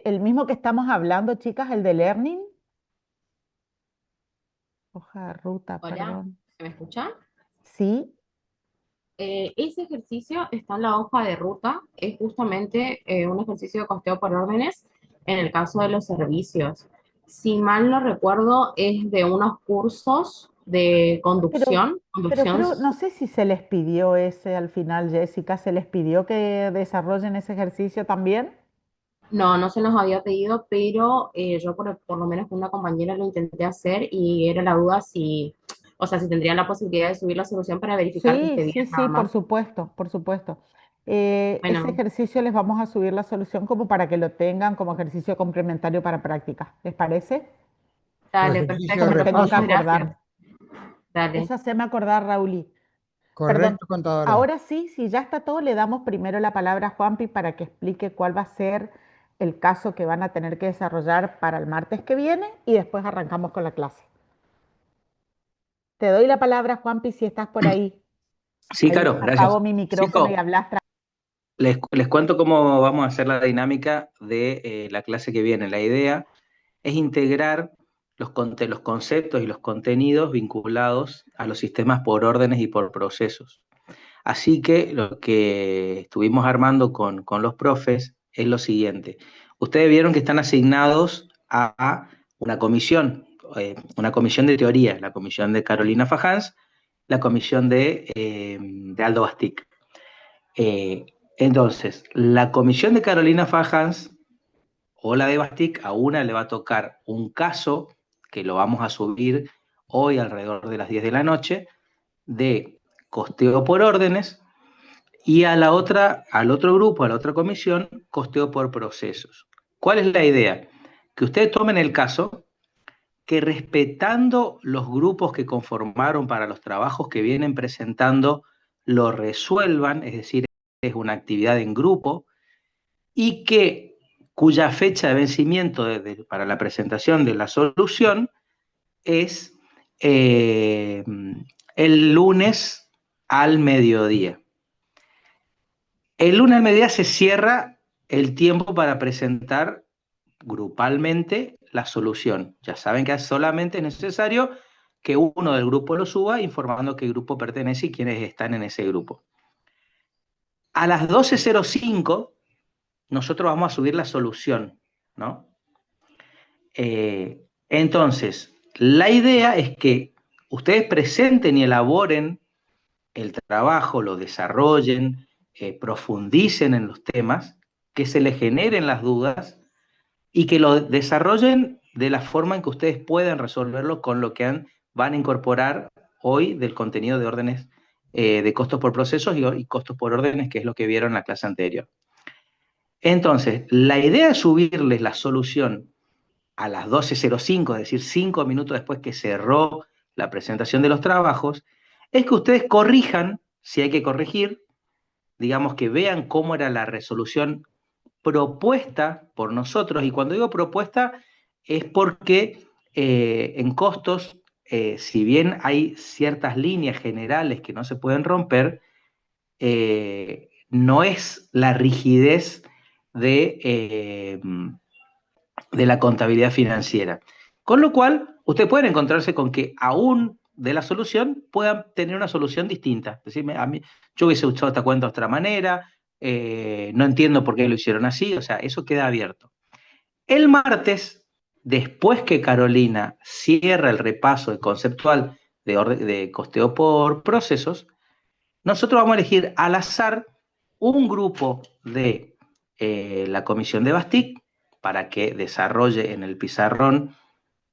el mismo que estamos hablando, chicas, el de Learning. Hoja de ruta, Hola, perdón. ¿se me escucha? Sí, Ese ejercicio está en la hoja de ruta, es justamente un ejercicio de costeo por órdenes en el caso de los servicios. Si mal no recuerdo, es de unos cursos de pero, conducción, pero conducción. creo, no sé si se les pidió ese al final, Jessica, ¿se les pidió que desarrollen ese ejercicio también? No, no se nos había pedido, pero yo por lo menos con una compañera lo intenté hacer y era la duda si, o sea, si tendría la posibilidad de subir la solución para verificar que Sí, esté bien sí, nada sí, por más. supuesto, por supuesto. Ese Bueno, ejercicio les vamos a subir la solución como para que lo tengan como ejercicio complementario para práctica. ¿Les parece? Como dale, ejercicio de Como perfecto, tengo que repaso. muchas gracias. acordarme. Dale. Eso haceme acordar, Raúl. Perdón, Correcto, contadora. ahora sí, si ya está todo, le damos primero la palabra a Juanpi para que explique cuál va a ser el caso que van a tener que desarrollar para el martes que viene y después arrancamos con la clase. Te doy la palabra, Juanpi, si estás por ahí. Sí, Ahí Caro, gracias. apago mi micrófono y Chicos, hablas. les cuento cómo vamos a hacer la dinámica de la clase que viene. La idea es integrar los conceptos y los contenidos vinculados a los sistemas por órdenes y por procesos. Así que lo que estuvimos armando con los profes es lo siguiente. Ustedes vieron que están asignados a una comisión de teoría, la comisión de Carolina Fajans, la comisión de Aldo Bastic. Entonces, la comisión de Carolina Fajans o la de Bastic, a una le va a tocar un caso que lo vamos a subir hoy alrededor de las 10 de la noche, de costeo por órdenes, y a la otra, al otro grupo, a la otra comisión, costeo por procesos. ¿Cuál es la idea? Que ustedes tomen el caso, que respetando los grupos que conformaron para los trabajos que vienen presentando, lo resuelvan, es decir, es una actividad en grupo, y que cuya fecha de vencimiento para la presentación de la solución es eh, el lunes al mediodía. El lunes al mediodía se cierra el tiempo para presentar grupalmente la solución. Ya saben que solamente es necesario que uno del grupo lo suba informando qué grupo pertenece y quiénes están en ese grupo. A las 12:05 nosotros vamos a subir la solución, ¿no? Entonces, la idea es que ustedes presenten y elaboren el trabajo, lo desarrollen, profundicen en los temas, que se les generen las dudas y que lo desarrollen de la forma en que ustedes puedan resolverlo con lo que van a incorporar hoy del contenido de órdenes de costos por procesos y costos por órdenes, que es lo que vieron en la clase anterior. Entonces, la idea de subirles la solución a las 12:05, es decir, 5 minutos después que cerró la presentación de los trabajos, es que ustedes corrijan, si hay que corregir, digamos que vean cómo era la resolución propuesta por nosotros, y cuando digo propuesta es porque en costos, si bien hay ciertas líneas generales que no se pueden romper, no es la rigidez de la contabilidad financiera. Con lo cual, ustedes pueden encontrarse con que aún de la solución puedan tener una solución distinta. Decirme, a mí, yo hubiese usado esta cuenta de otra manera, no entiendo por qué lo hicieron así, o sea, eso queda abierto. El martes, después que Carolina cierra el repaso conceptual de costeo por procesos, nosotros vamos a elegir al azar un grupo de la comisión de Bastic para que desarrolle en el pizarrón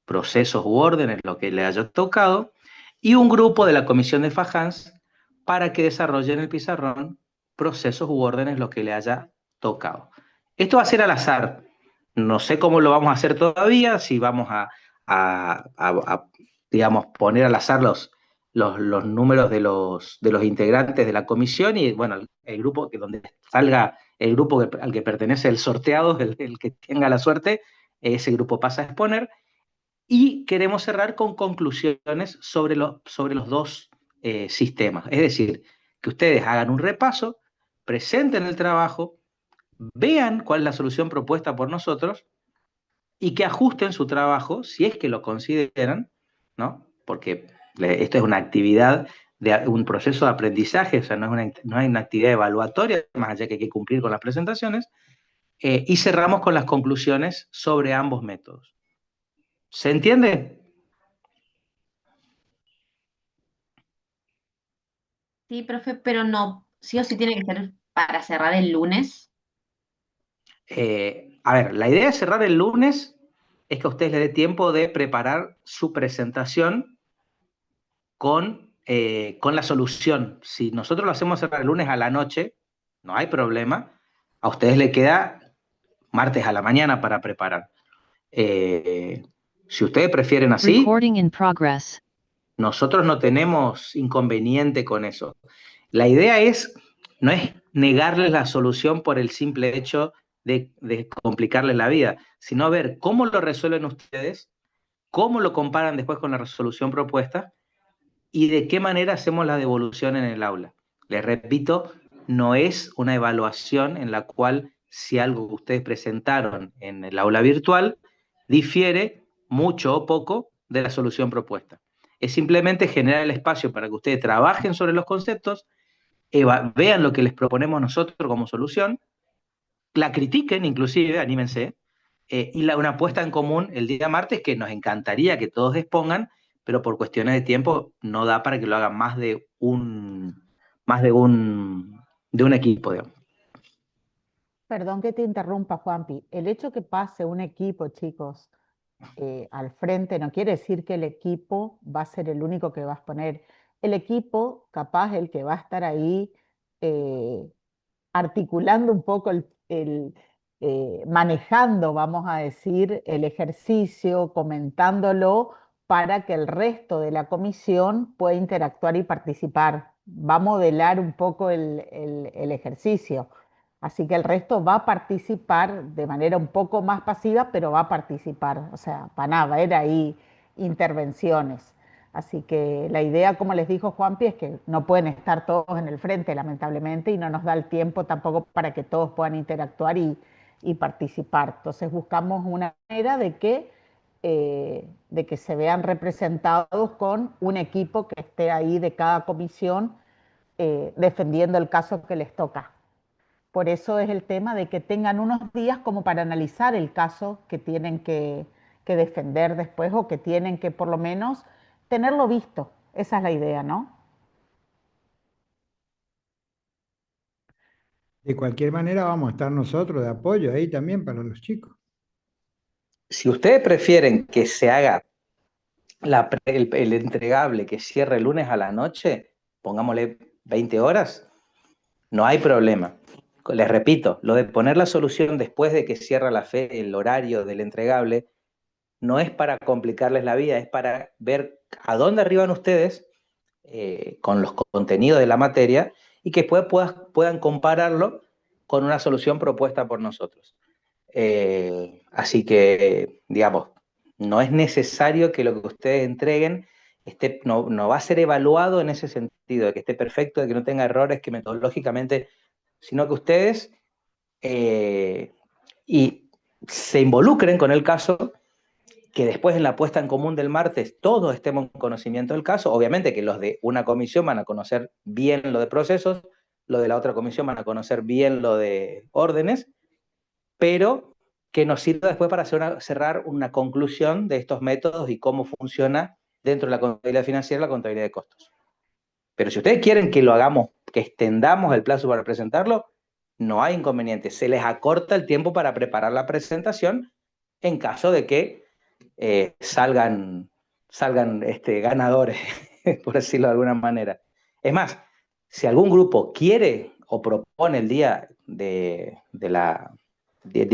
procesos u órdenes, lo que le haya tocado, y un grupo de la comisión de Fajans para que desarrolle en el pizarrón procesos u órdenes, lo que le haya tocado. Esto va a ser al azar. No sé cómo lo vamos a hacer todavía, si vamos a digamos, poner al azar los números de los integrantes de la comisión y, bueno, el grupo que donde salga el grupo al que pertenece el sorteado, el que tenga la suerte, ese grupo pasa a exponer. Y queremos cerrar con conclusiones sobre los dos sistemas. Es decir, que ustedes hagan un repaso, presenten el trabajo, vean cuál es la solución propuesta por nosotros y que ajusten su trabajo, si es que lo consideran, ¿no? Porque esto es una actividad, un proceso de aprendizaje, o sea, no hay una actividad evaluatoria, más allá que hay que cumplir con las presentaciones, y cerramos con las conclusiones sobre ambos métodos. ¿Se entiende? Sí, profe, pero no, sí o sí tiene que ser para cerrar el lunes. A ver, la idea de cerrar el lunes es que a ustedes les dé tiempo de preparar su presentación con la solución. Si nosotros lo hacemos cerrar el lunes a la noche, no hay problema. A ustedes les queda martes a la mañana para preparar. Si ustedes prefieren así, Recording in progress. nosotros no tenemos inconveniente con eso. La idea no es negarles la solución por el simple hecho de complicarles la vida, sino ver cómo lo resuelven ustedes, cómo lo comparan después con la resolución propuesta y de qué manera hacemos la devolución en el aula. Les repito, no es una evaluación en la cual si algo que ustedes presentaron en el aula virtual difiere mucho o poco de la solución propuesta. Es simplemente generar el espacio para que ustedes trabajen sobre los conceptos, vean lo que les proponemos nosotros como solución, la critiquen inclusive, anímense, y una puesta en común el día martes que nos encantaría que todos expongan, pero por cuestiones de tiempo no da para que lo hagan de un equipo, digamos. Perdón que te interrumpa, Juanpi. El hecho que pase un equipo, chicos, al frente no quiere decir que el equipo va a ser el único que va a exponer. El equipo, capaz, el que va a estar ahí eh, articulando un poco manejando, vamos a decir, el ejercicio, comentándolo para que el resto de la comisión pueda interactuar y participar. Va a modelar un poco el ejercicio. Así que el resto va a participar de manera un poco más pasiva, pero va a participar. O sea, van a haber ahí intervenciones. Así que la idea, como les dijo Juanpi, es que no pueden estar todos en el frente, lamentablemente, y no nos da el tiempo tampoco para que todos puedan interactuar y participar. Entonces buscamos una manera de que se vean representados con un equipo que esté ahí de cada comisión defendiendo el caso que les toca. Por eso es el tema de que tengan unos días como para analizar el caso que tienen que defender después o que tienen que por lo menos tenerlo visto. Esa es la idea, ¿no? De cualquier manera vamos a estar nosotros de apoyo ahí también para los chicos. Si ustedes prefieren que se haga el entregable que cierre el lunes a la noche, pongámosle 20 horas, no hay problema. Les repito, lo de poner la solución después de que cierra el horario del entregable, no es para complicarles la vida, es para ver a dónde arriban ustedes con los contenidos de la materia y que puedan compararlo con una solución propuesta por nosotros. Así que, digamos, no es necesario que lo que ustedes entreguen no va a ser evaluado en ese sentido, de que esté perfecto, de que no tenga errores, que metodológicamente, sino que ustedes y se involucren con el caso, que después en la puesta en común del martes todos estemos en conocimiento del caso. Obviamente que los de una comisión van a conocer bien lo de procesos, los de la otra comisión van a conocer bien lo de órdenes, pero que nos sirva después para cerrar una conclusión de estos métodos y cómo funciona dentro de la contabilidad financiera y la contabilidad de costos. Pero si ustedes quieren que lo hagamos, que extendamos el plazo para presentarlo, no hay inconveniente. Se les acorta el tiempo para preparar la presentación en caso de que salgan ganadores, por decirlo de alguna manera. Es más, si algún grupo quiere o propone el día día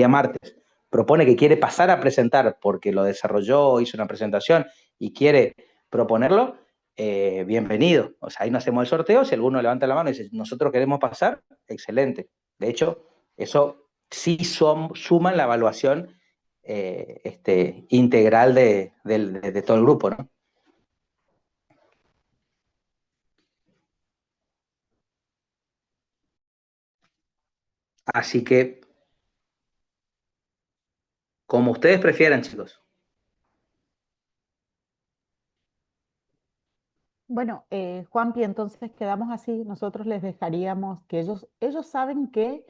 martes, propone que quiere pasar a presentar porque lo desarrolló, hizo una presentación y quiere proponerlo, bienvenido. O sea, ahí no hacemos el sorteo, si alguno levanta la mano y dice, nosotros queremos pasar, excelente. De hecho, eso sí suma en la evaluación integral de todo el grupo, ¿no? Así que Como ustedes prefieran, chicos. Bueno, Juanpi, entonces quedamos así. Nosotros les dejaríamos que ellos saben que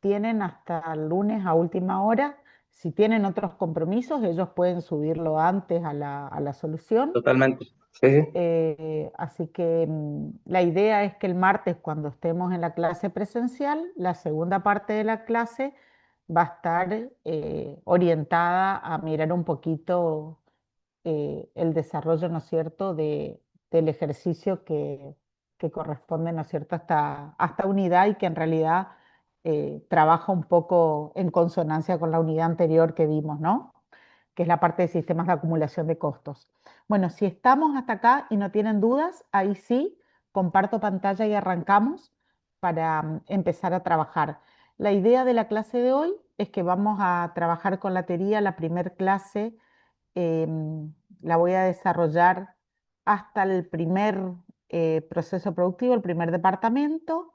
tienen hasta el lunes a última hora. Si tienen otros compromisos, ellos pueden subirlo antes a la solución. Totalmente. Sí, sí. Así que la idea es que el martes, cuando estemos en la clase presencial, la segunda parte de la clase va a estar orientada a mirar un poquito el desarrollo, ¿no es cierto?, del ejercicio que corresponde, ¿no es cierto?, a esta unidad y que en realidad trabaja un poco en consonancia con la unidad anterior que vimos, ¿no? Que es la parte de sistemas de acumulación de costos. Bueno, si estamos hasta acá y no tienen dudas, ahí sí, comparto pantalla y arrancamos para empezar a trabajar. La idea de la clase de hoy es que vamos a trabajar con la teoría, la primer clase la voy a desarrollar hasta el primer proceso productivo, el primer departamento,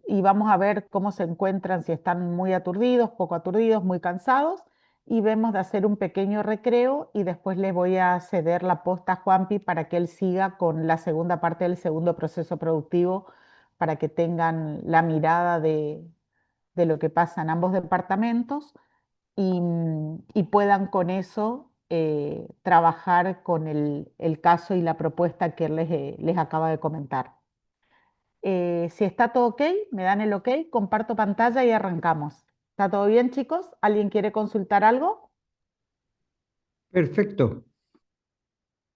y vamos a ver cómo se encuentran, si están muy aturdidos, poco aturdidos, muy cansados, y vemos de hacer un pequeño recreo y después les voy a ceder la posta a Juanpi para que él siga con la segunda parte del segundo proceso productivo, para que tengan la mirada de lo que pasa en ambos departamentos y puedan con eso trabajar con el caso y la propuesta que les acaba de comentar. Si está todo ok, me dan el ok, comparto pantalla y arrancamos. ¿Está todo bien, chicos? ¿Alguien quiere consultar algo? Perfecto.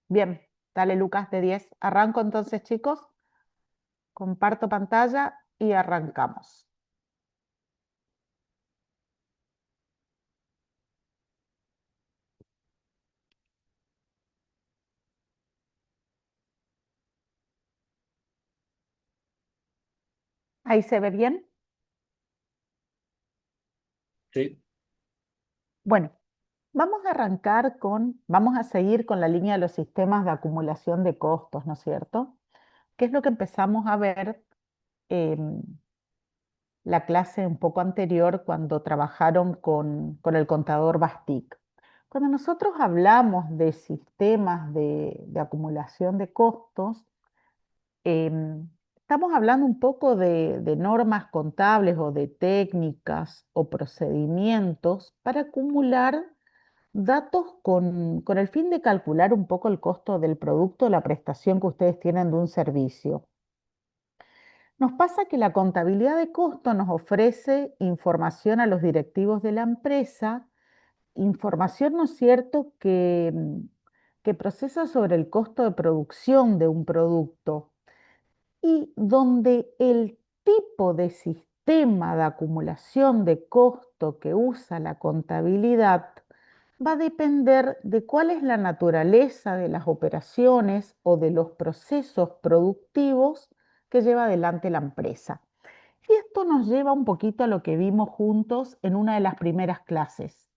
Bien, dale Lucas de 10. Arranco entonces, chicos. Comparto pantalla y arrancamos. ¿Ahí se ve bien? Sí. Bueno, vamos a seguir con la línea de los sistemas de acumulación de costos, ¿no es cierto? ¿Qué es lo que empezamos a ver en la clase un poco anterior cuando trabajaron con el contador Bastick? Cuando nosotros hablamos de sistemas de acumulación de costos, estamos hablando un poco de normas contables o de técnicas o procedimientos para acumular datos con el fin de calcular un poco el costo del producto o la prestación que ustedes tienen de un servicio. Nos pasa que la contabilidad de costo nos ofrece información a los directivos de la empresa, información, ¿no es cierto?, que procesa sobre el costo de producción de un producto y donde el tipo de sistema de acumulación de costo que usa la contabilidad va a depender de cuál es la naturaleza de las operaciones o de los procesos productivos que lleva adelante la empresa. Y esto nos lleva un poquito a lo que vimos juntos en una de las primeras clases.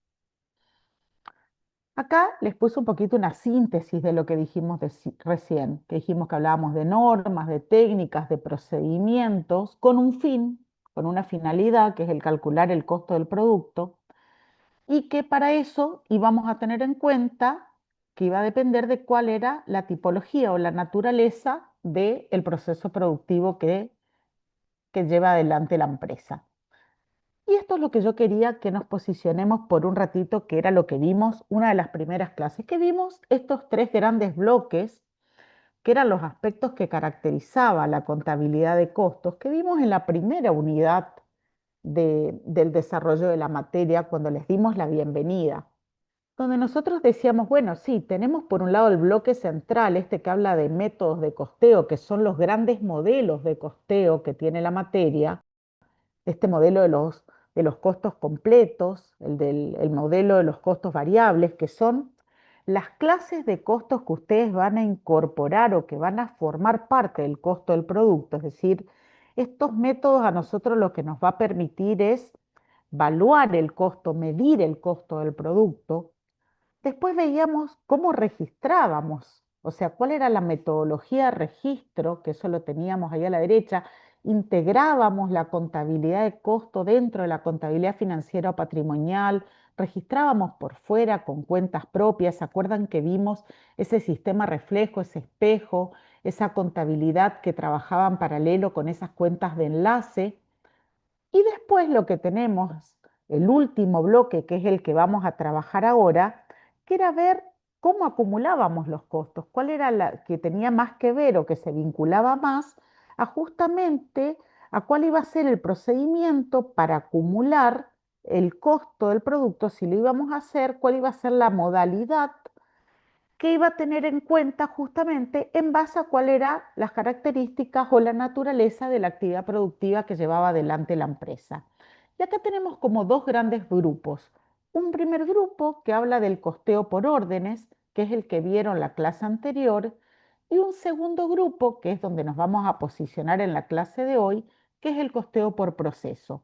Acá les puse un poquito una síntesis de lo que dijimos recién, que dijimos que hablábamos de normas, de técnicas, de procedimientos, con un fin, con una finalidad, que es el calcular el costo del producto, y que para eso íbamos a tener en cuenta que iba a depender de cuál era la tipología o la naturaleza del proceso productivo que lleva adelante la empresa. Y esto es lo que yo quería que nos posicionemos por un ratito, que era lo que vimos, una de las primeras clases, que vimos estos tres grandes bloques, que eran los aspectos que caracterizaba la contabilidad de costos, que vimos en la primera unidad del desarrollo de la materia cuando les dimos la bienvenida, donde nosotros decíamos, bueno, sí, tenemos por un lado el bloque central, este que habla de métodos de costeo, que son los grandes modelos de costeo que tiene la materia, este modelo de los costos completos, el modelo de los costos variables, que son las clases de costos que ustedes van a incorporar o que van a formar parte del costo del producto. Es decir, estos métodos a nosotros lo que nos va a permitir es evaluar el costo, medir el costo del producto. Después veíamos cómo registrábamos, o sea, cuál era la metodología de registro, que eso lo teníamos ahí a la derecha. Integrábamos la contabilidad de costo dentro de la contabilidad financiera o patrimonial, registrábamos por fuera con cuentas propias. ¿Se acuerdan que vimos ese sistema reflejo, ese espejo, esa contabilidad que trabajaba en paralelo con esas cuentas de enlace? Y después lo que tenemos, el último bloque, que es el que vamos a trabajar ahora, que era ver cómo acumulábamos los costos, cuál era la que tenía más que ver o que se vinculaba más a justamente a cuál iba a ser el procedimiento para acumular el costo del producto, si lo íbamos a hacer, cuál iba a ser la modalidad que iba a tener en cuenta justamente en base a cuáles eran las características o la naturaleza de la actividad productiva que llevaba adelante la empresa. Y acá tenemos como dos grandes grupos. Un primer grupo que habla del costeo por órdenes, que es el que vieron la clase anterior, y un segundo grupo, que es donde nos vamos a posicionar en la clase de hoy, que es el costeo por proceso.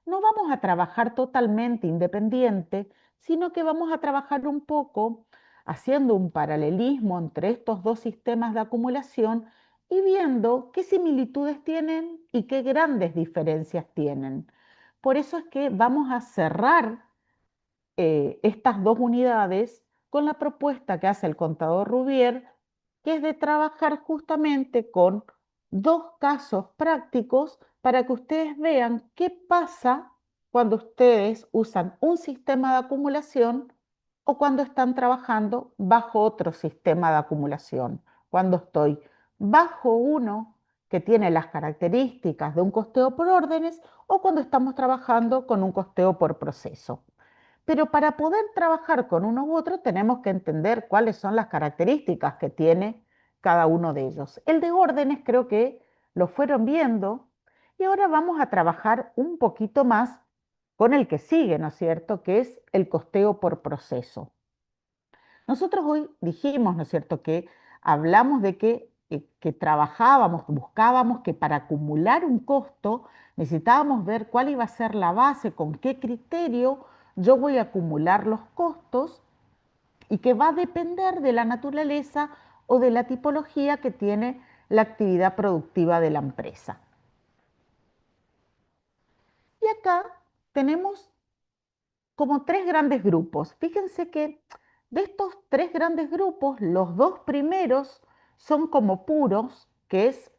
No vamos a trabajar totalmente independiente, sino que vamos a trabajar un poco haciendo un paralelismo entre estos dos sistemas de acumulación y viendo qué similitudes tienen y qué grandes diferencias tienen. Por eso es que vamos a cerrar estas dos unidades con la propuesta que hace el contador Rubier, que es de trabajar justamente con dos casos prácticos para que ustedes vean qué pasa cuando ustedes usan un sistema de acumulación o cuando están trabajando bajo otro sistema de acumulación. Cuando estoy bajo uno que tiene las características de un costeo por órdenes o cuando estamos trabajando con un costeo por proceso. Pero para poder trabajar con uno u otro tenemos que entender cuáles son las características que tiene cada uno de ellos. El de órdenes creo que lo fueron viendo y ahora vamos a trabajar un poquito más con el que sigue, ¿no es cierto?, que es el costeo por proceso. Nosotros hoy dijimos, ¿no es cierto?, que hablamos de que trabajábamos, buscábamos que para acumular un costo necesitábamos ver cuál iba a ser la base, con qué criterio yo voy a acumular los costos y que va a depender de la naturaleza o de la tipología que tiene la actividad productiva de la empresa. Y acá tenemos como tres grandes grupos. Fíjense que de estos tres grandes grupos, los dos primeros son como puros, que es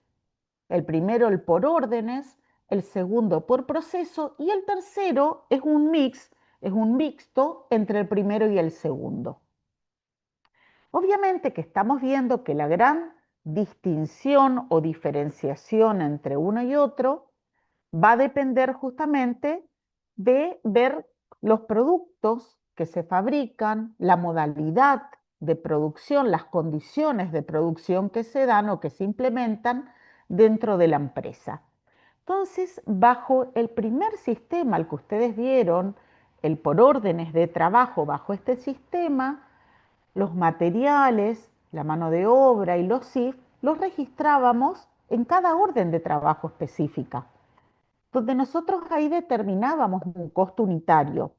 el primero el por órdenes, el segundo por proceso y el tercero es un mix, es un mixto entre el primero y el segundo. Obviamente que estamos viendo que la gran distinción o diferenciación entre uno y otro va a depender justamente de ver los productos que se fabrican, la modalidad de producción, las condiciones de producción que se dan o que se implementan dentro de la empresa. Entonces, bajo el primer sistema, el que ustedes vieron, el por órdenes de trabajo, bajo este sistema, los materiales, la mano de obra y los CIF los registrábamos en cada orden de trabajo específica, donde nosotros ahí determinábamos un costo unitario,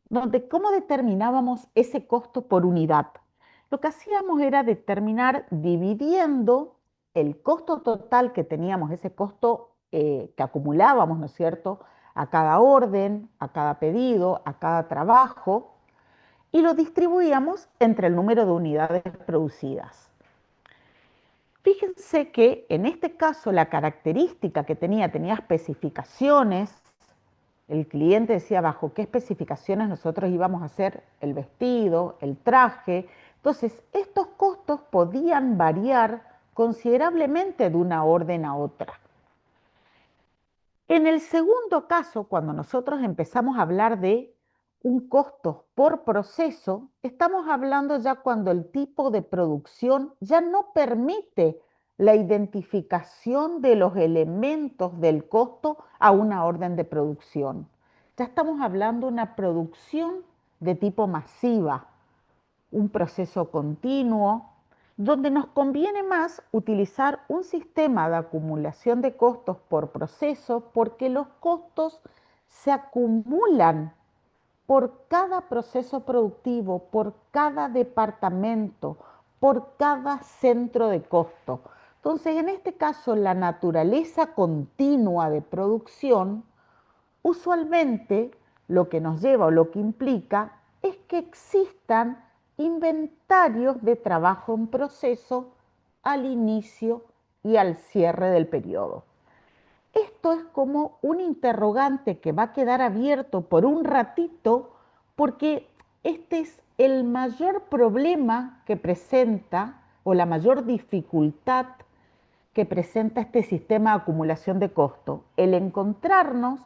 donde cómo determinábamos ese costo por unidad. Lo que hacíamos era determinar dividiendo el costo total que teníamos, ese costo que acumulábamos, ¿no es cierto?, a cada orden, a cada pedido, a cada trabajo, y lo distribuíamos entre el número de unidades producidas. Fíjense que en este caso la característica que tenía especificaciones. El cliente decía bajo qué especificaciones nosotros íbamos a hacer el vestido, el traje. Entonces, estos costos podían variar considerablemente de una orden a otra. En el segundo caso, cuando nosotros empezamos a hablar de un costo por proceso, estamos hablando ya cuando el tipo de producción ya no permite la identificación de los elementos del costo a una orden de producción. Ya estamos hablando de una producción de tipo masiva, un proceso continuo, donde nos conviene más utilizar un sistema de acumulación de costos por proceso porque los costos se acumulan por cada proceso productivo, por cada departamento, por cada centro de costo. Entonces, en este caso, la naturaleza continua de producción usualmente lo que nos lleva o lo que implica es que existan inventarios de trabajo en proceso al inicio y al cierre del periodo. Esto es como un interrogante que va a quedar abierto por un ratito porque este es el mayor problema que presenta o la mayor dificultad que presenta este sistema de acumulación de costo, el encontrarnos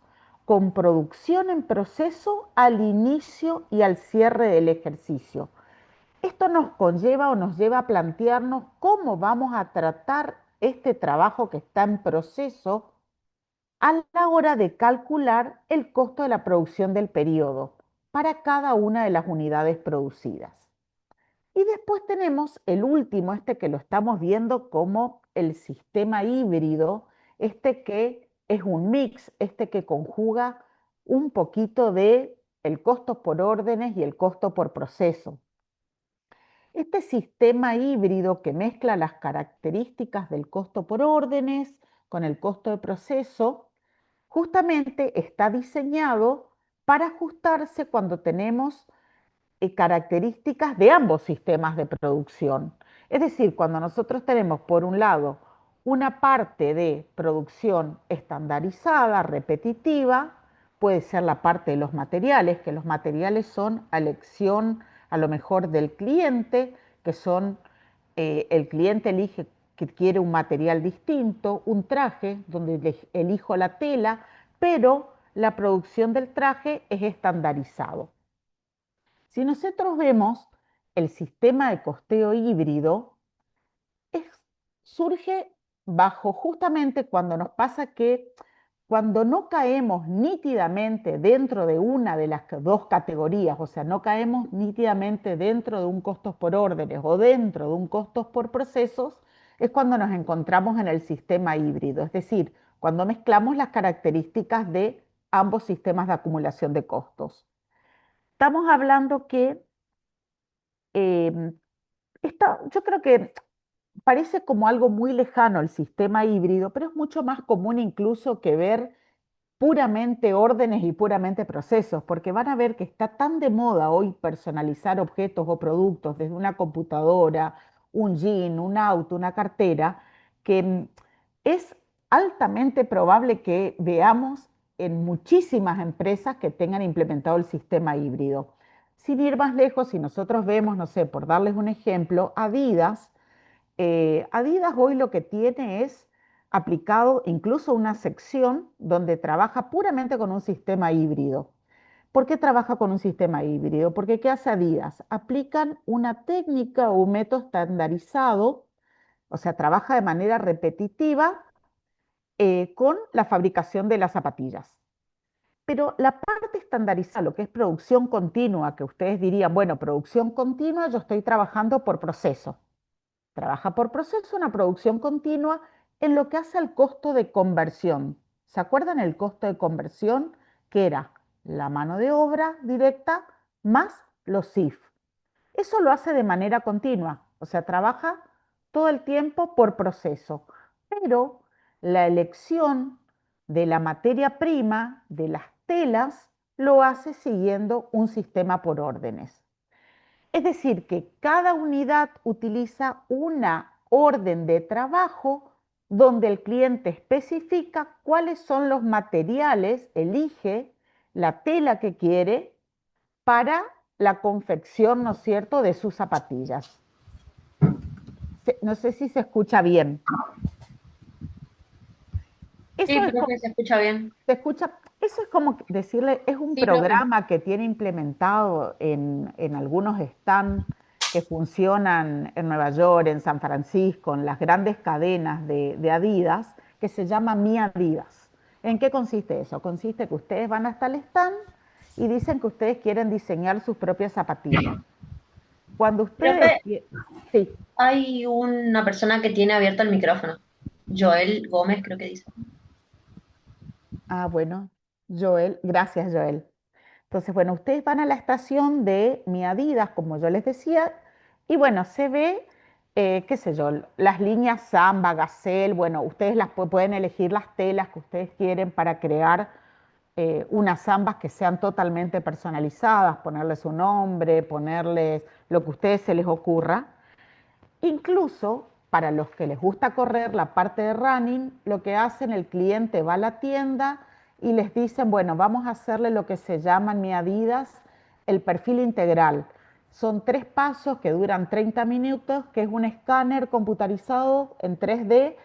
con producción en proceso al inicio y al cierre del ejercicio. Esto nos conlleva o nos lleva a plantearnos cómo vamos a tratar este trabajo que está en proceso a la hora de calcular el costo de la producción del periodo para cada una de las unidades producidas. Y después tenemos el último, este que lo estamos viendo como el sistema híbrido, este que es un mix, este que conjuga un poquito de el costo por órdenes y el costo por proceso. Este sistema híbrido que mezcla las características del costo por órdenes con el costo de proceso, justamente está diseñado para ajustarse cuando tenemos características de ambos sistemas de producción. Es decir, cuando nosotros tenemos, por un lado, una parte de producción estandarizada, repetitiva, puede ser la parte de los materiales, que los materiales son a elección a lo mejor del cliente, que son, el cliente elige que quiere un material distinto, un traje donde elijo la tela, pero la producción del traje es estandarizado. Si nosotros vemos el sistema de costeo híbrido, surge bajo justamente cuando nos pasa que cuando no caemos nítidamente dentro de una de las dos categorías, o sea, no caemos nítidamente dentro de un costos por órdenes o dentro de un costos por procesos, es cuando nos encontramos en el sistema híbrido, es decir, cuando mezclamos las características de ambos sistemas de acumulación de costos. Estamos hablando que eh, yo creo que parece como algo muy lejano el sistema híbrido, pero es mucho más común incluso que ver puramente órdenes y puramente procesos, porque van a ver que está tan de moda hoy personalizar objetos o productos desde una computadora, un jean, un auto, una cartera, que es altamente probable que veamos en muchísimas empresas que tengan implementado el sistema híbrido. Sin ir más lejos, si nosotros vemos, no sé, por darles un ejemplo, Adidas hoy lo que tiene es aplicado incluso una sección donde trabaja puramente con un sistema híbrido. ¿Por qué trabaja con un sistema híbrido? Porque ¿qué hace Adidas? Aplican una técnica o un método estandarizado, o sea, trabaja de manera repetitiva con la fabricación de las zapatillas. Pero la parte estandarizada, lo que es producción continua, que ustedes dirían, bueno, producción continua, yo estoy trabajando por proceso. Trabaja por proceso, una producción continua en lo que hace al costo de conversión. ¿Se acuerdan el costo de conversión? Que era la mano de obra directa más los CIF. Eso lo hace de manera continua, o sea, trabaja todo el tiempo por proceso, pero la elección de la materia prima, de las telas, lo hace siguiendo un sistema por órdenes. Es decir, que cada unidad utiliza una orden de trabajo donde el cliente especifica cuáles son los materiales, elige la tela que quiere para la confección, ¿no es cierto?, de sus zapatillas. No sé si se escucha bien. Sí, profe, se escucha bien. Se escucha, eso es como decirle, es un Sí, profe. programa que tiene implementado en algunos stands que funcionan en Nueva York, en San Francisco, en las grandes cadenas de Adidas, que se llama Mi Adidas. ¿En qué consiste eso? Consiste que ustedes van hasta el stand y dicen que ustedes quieren diseñar sus propias zapatillas. Cuando ustedes... Sí. Hay una persona que tiene abierto el micrófono. Joel Gómez, creo que dice. Ah, bueno, Joel, gracias Joel. Entonces, bueno, ustedes van a la estación de Mi Adidas, como yo les decía, y bueno, se ve, qué sé yo, las líneas Samba, Gazelle, bueno, ustedes pueden elegir las telas que ustedes quieren para crear unas zambas que sean totalmente personalizadas, ponerles un nombre, ponerles lo que a ustedes se les ocurra. Incluso para los que les gusta correr la parte de running, lo que hacen, el cliente va a la tienda y les dicen, bueno, vamos a hacerle lo que se llama en mi Adidas el perfil integral. Son 3 pasos que duran 30 minutos, que es un escáner computarizado en 3D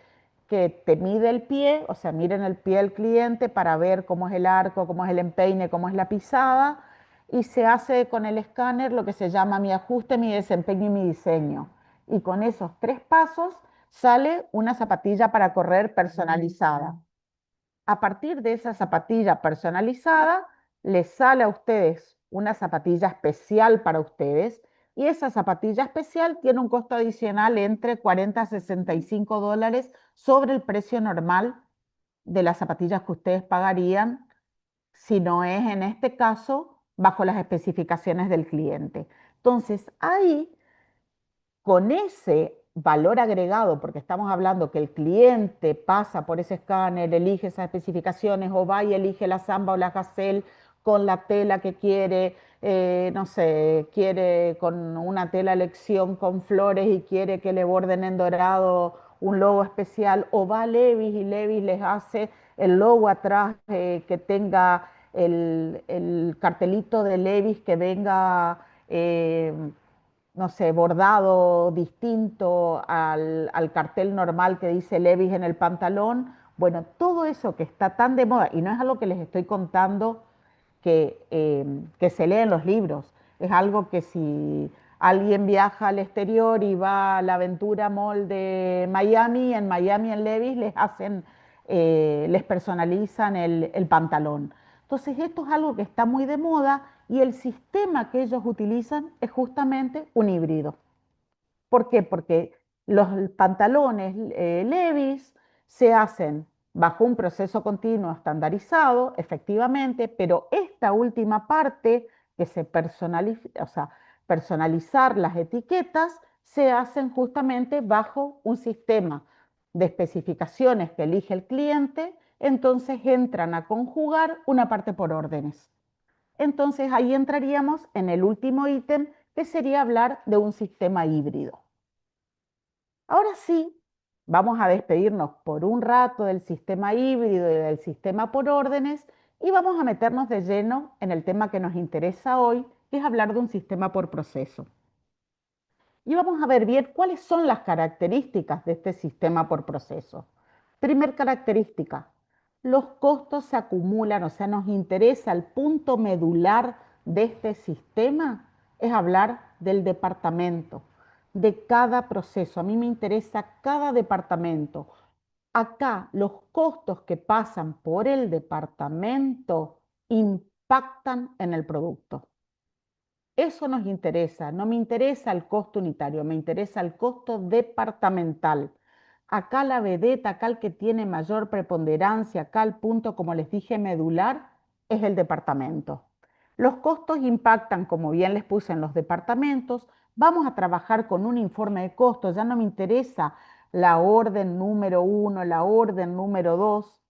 que te mide el pie, o sea, miren el pie del cliente para ver cómo es el arco, cómo es el empeine, cómo es la pisada, y se hace con el escáner lo que se llama mi ajuste, mi desempeño y mi diseño. Y con esos 3 pasos sale una zapatilla para correr personalizada. A partir de esa zapatilla personalizada, les sale a ustedes una zapatilla especial para ustedes, y esa zapatilla especial tiene un costo adicional entre 40 a 65 dólares sobre el precio normal de las zapatillas que ustedes pagarían, si no es en este caso bajo las especificaciones del cliente. Entonces, ahí, con ese valor agregado, porque estamos hablando que el cliente pasa por ese escáner, elige esas especificaciones, o va y elige la Samba o la Gazelle con la tela que quiere, no sé, quiere con una tela elección con flores y quiere que le borden en dorado un logo especial, o va a Levi's y Levi's les hace el logo atrás que tenga el cartelito de Levi's que venga no sé, bordado distinto al cartel normal que dice Levi's en el pantalón. Bueno, todo eso que está tan de moda, y no es algo que les estoy contando que se lee en los libros, es algo que si alguien viaja al exterior y va a la Aventura Mall de Miami, en Levi's les hacen, les personalizan el pantalón. Entonces esto es algo que está muy de moda, y el sistema que ellos utilizan es justamente un híbrido. ¿Por qué? Porque los pantalones Levi's se hacen bajo un proceso continuo estandarizado, efectivamente, pero esta última parte que se personaliza, o sea, personalizar las etiquetas, se hacen justamente bajo un sistema de especificaciones que elige el cliente. Entonces entran a conjugar una parte por órdenes. Entonces ahí entraríamos en el último ítem, que sería hablar de un sistema híbrido. Ahora sí, vamos a despedirnos por un rato del sistema híbrido y del sistema por órdenes, y vamos a meternos de lleno en el tema que nos interesa hoy, que es hablar de un sistema por proceso. Y vamos a ver bien cuáles son las características de este sistema por proceso. Primer característica, los costos se acumulan, o sea, nos interesa el punto medular de este sistema, es hablar del departamento, de cada proceso. A mí me interesa cada departamento. Acá los costos que pasan por el departamento impactan en el producto. Eso nos interesa, no me interesa el costo unitario, me interesa el costo departamental. Acá la vedeta, acá el que tiene mayor preponderancia, acá el punto, como les dije, medular, es el departamento. Los costos impactan, como bien les puse, en los departamentos. Vamos a trabajar con un informe de costos, ya no me interesa la orden número 1, la orden número 2.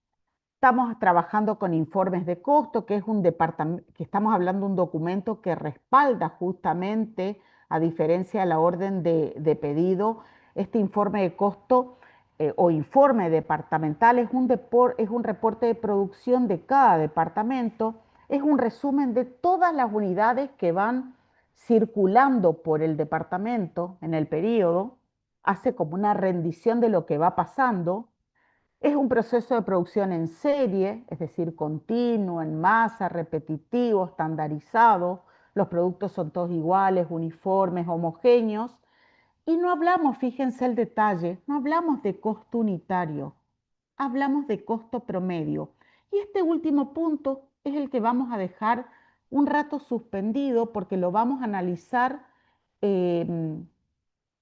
Estamos trabajando con informes de costo, que es un departamento, que estamos hablando de un documento que respalda justamente, a diferencia de la orden de pedido, este informe de costo o informe departamental es un reporte de producción de cada departamento, es un resumen de todas las unidades que van circulando por el departamento en el periodo, hace como una rendición de lo que va pasando. Es un proceso de producción en serie, es decir, continuo, en masa, repetitivo, estandarizado. Los productos son todos iguales, uniformes, homogéneos. Y no hablamos, fíjense el detalle, no hablamos de costo unitario, hablamos de costo promedio. Y este último punto es el que vamos a dejar un rato suspendido, porque lo vamos a analizar en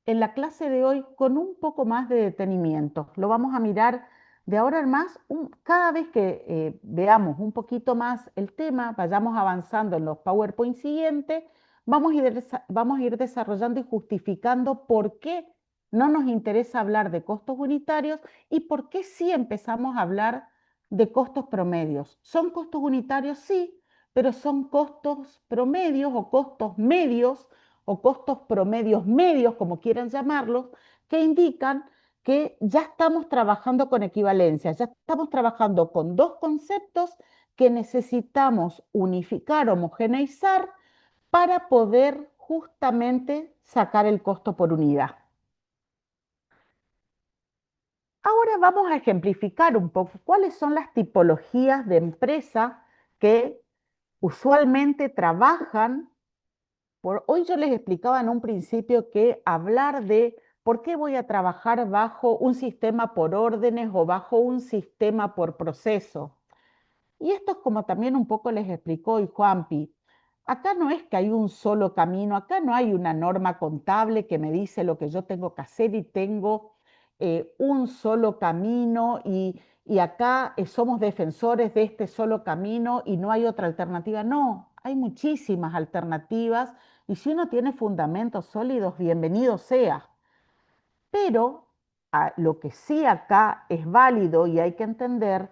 la clase de hoy con un poco más de detenimiento. Lo vamos a mirar de ahora en más, cada vez que veamos un poquito más el tema, vayamos avanzando en los PowerPoint siguientes, vamos a ir desarrollando y justificando por qué no nos interesa hablar de costos unitarios y por qué sí empezamos a hablar de costos promedios. ¿Son costos unitarios? Sí, pero son costos promedios o costos medios o costos promedios medios, como quieran llamarlos, que indican que ya estamos trabajando con equivalencia, ya estamos trabajando con dos conceptos que necesitamos unificar, homogeneizar para poder justamente sacar el costo por unidad. Ahora vamos a ejemplificar un poco cuáles son las tipologías de empresa que usualmente trabajan. Hoy yo les explicaba en un principio que hablar de por qué voy a trabajar bajo un sistema por órdenes o bajo un sistema por proceso. Y esto es como también un poco les explicó hoy Juanpi. Acá no es que hay un solo camino, acá no hay una norma contable que me dice lo que yo tengo que hacer y tengo un solo camino y acá somos defensores de este solo camino y no hay otra alternativa. No, hay muchísimas alternativas y si uno tiene fundamentos sólidos, bienvenido sea. Pero lo que sí acá es válido y hay que entender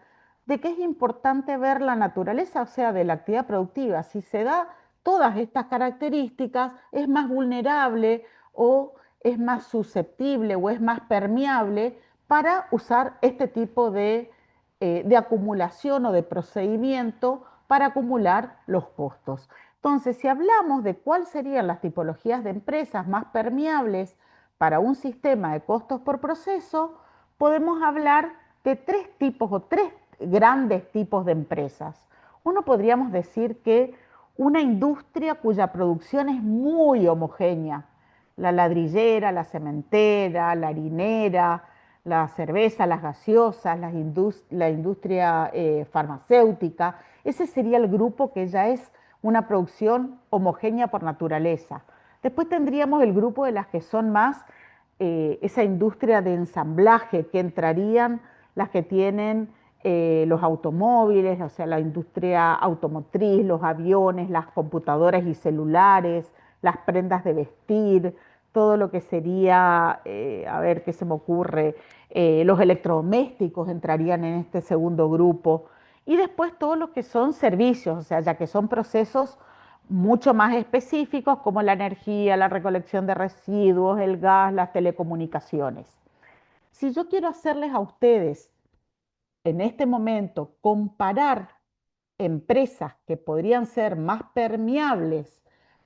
de que es importante ver la naturaleza, o sea, de la actividad productiva. Si se da todas estas características, es más vulnerable o es más susceptible o es más permeable para usar este tipo de acumulación o de procedimiento para acumular los costos. Entonces, si hablamos de cuáles serían las tipologías de empresas más permeables para un sistema de costos por proceso, podemos hablar de tres tipos o tres grandes tipos de empresas. Uno podríamos decir que una industria cuya producción es muy homogénea, la ladrillera, la cementera, la harinera, la cerveza, las gaseosas, la industria farmacéutica. Ese sería el grupo que ya es una producción homogénea por naturaleza. Después tendríamos el grupo de las que son más esa industria de ensamblaje, que entrarían las que tienen los automóviles, o sea, la industria automotriz, los aviones, las computadoras y celulares, las prendas de vestir, todo lo que sería, a ver qué se me ocurre, los electrodomésticos entrarían en este segundo grupo. Y después todo lo que son servicios, o sea, ya que son procesos mucho más específicos como la energía, la recolección de residuos, el gas, las telecomunicaciones. Si yo quiero hacerles a ustedes en este momento comparar empresas que podrían ser más permeables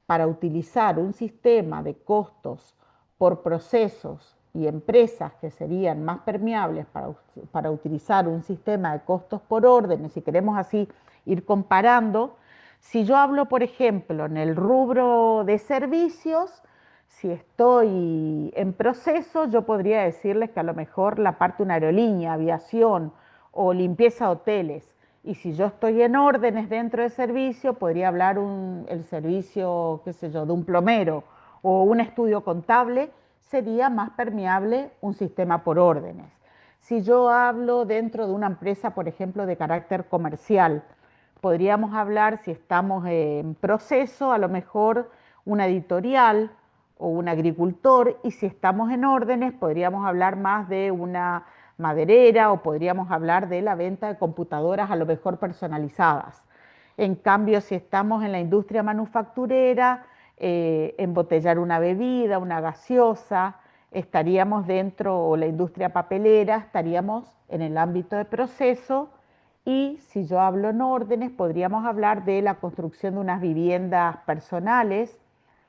para utilizar un sistema de costos por procesos y empresas que serían más permeables para utilizar un sistema de costos por órdenes, si queremos así ir comparando, si yo hablo, por ejemplo, en el rubro de servicios, si estoy en proceso, yo podría decirles que a lo mejor la parte de una aerolínea, aviación o limpieza de hoteles. Y si yo estoy en órdenes dentro del servicio, podría hablar el servicio, qué sé yo, de un plomero o un estudio contable, sería más permeable un sistema por órdenes. Si yo hablo dentro de una empresa, por ejemplo, de carácter comercial, podríamos hablar, si estamos en proceso, a lo mejor una editorial o un agricultor, y si estamos en órdenes, podríamos hablar más de una maderera o podríamos hablar de la venta de computadoras a lo mejor personalizadas. En cambio, si estamos en la industria manufacturera, embotellar una bebida, una gaseosa, estaríamos dentro, o la industria papelera, estaríamos en el ámbito de proceso. Y si yo hablo en órdenes, podríamos hablar de la construcción de unas viviendas personales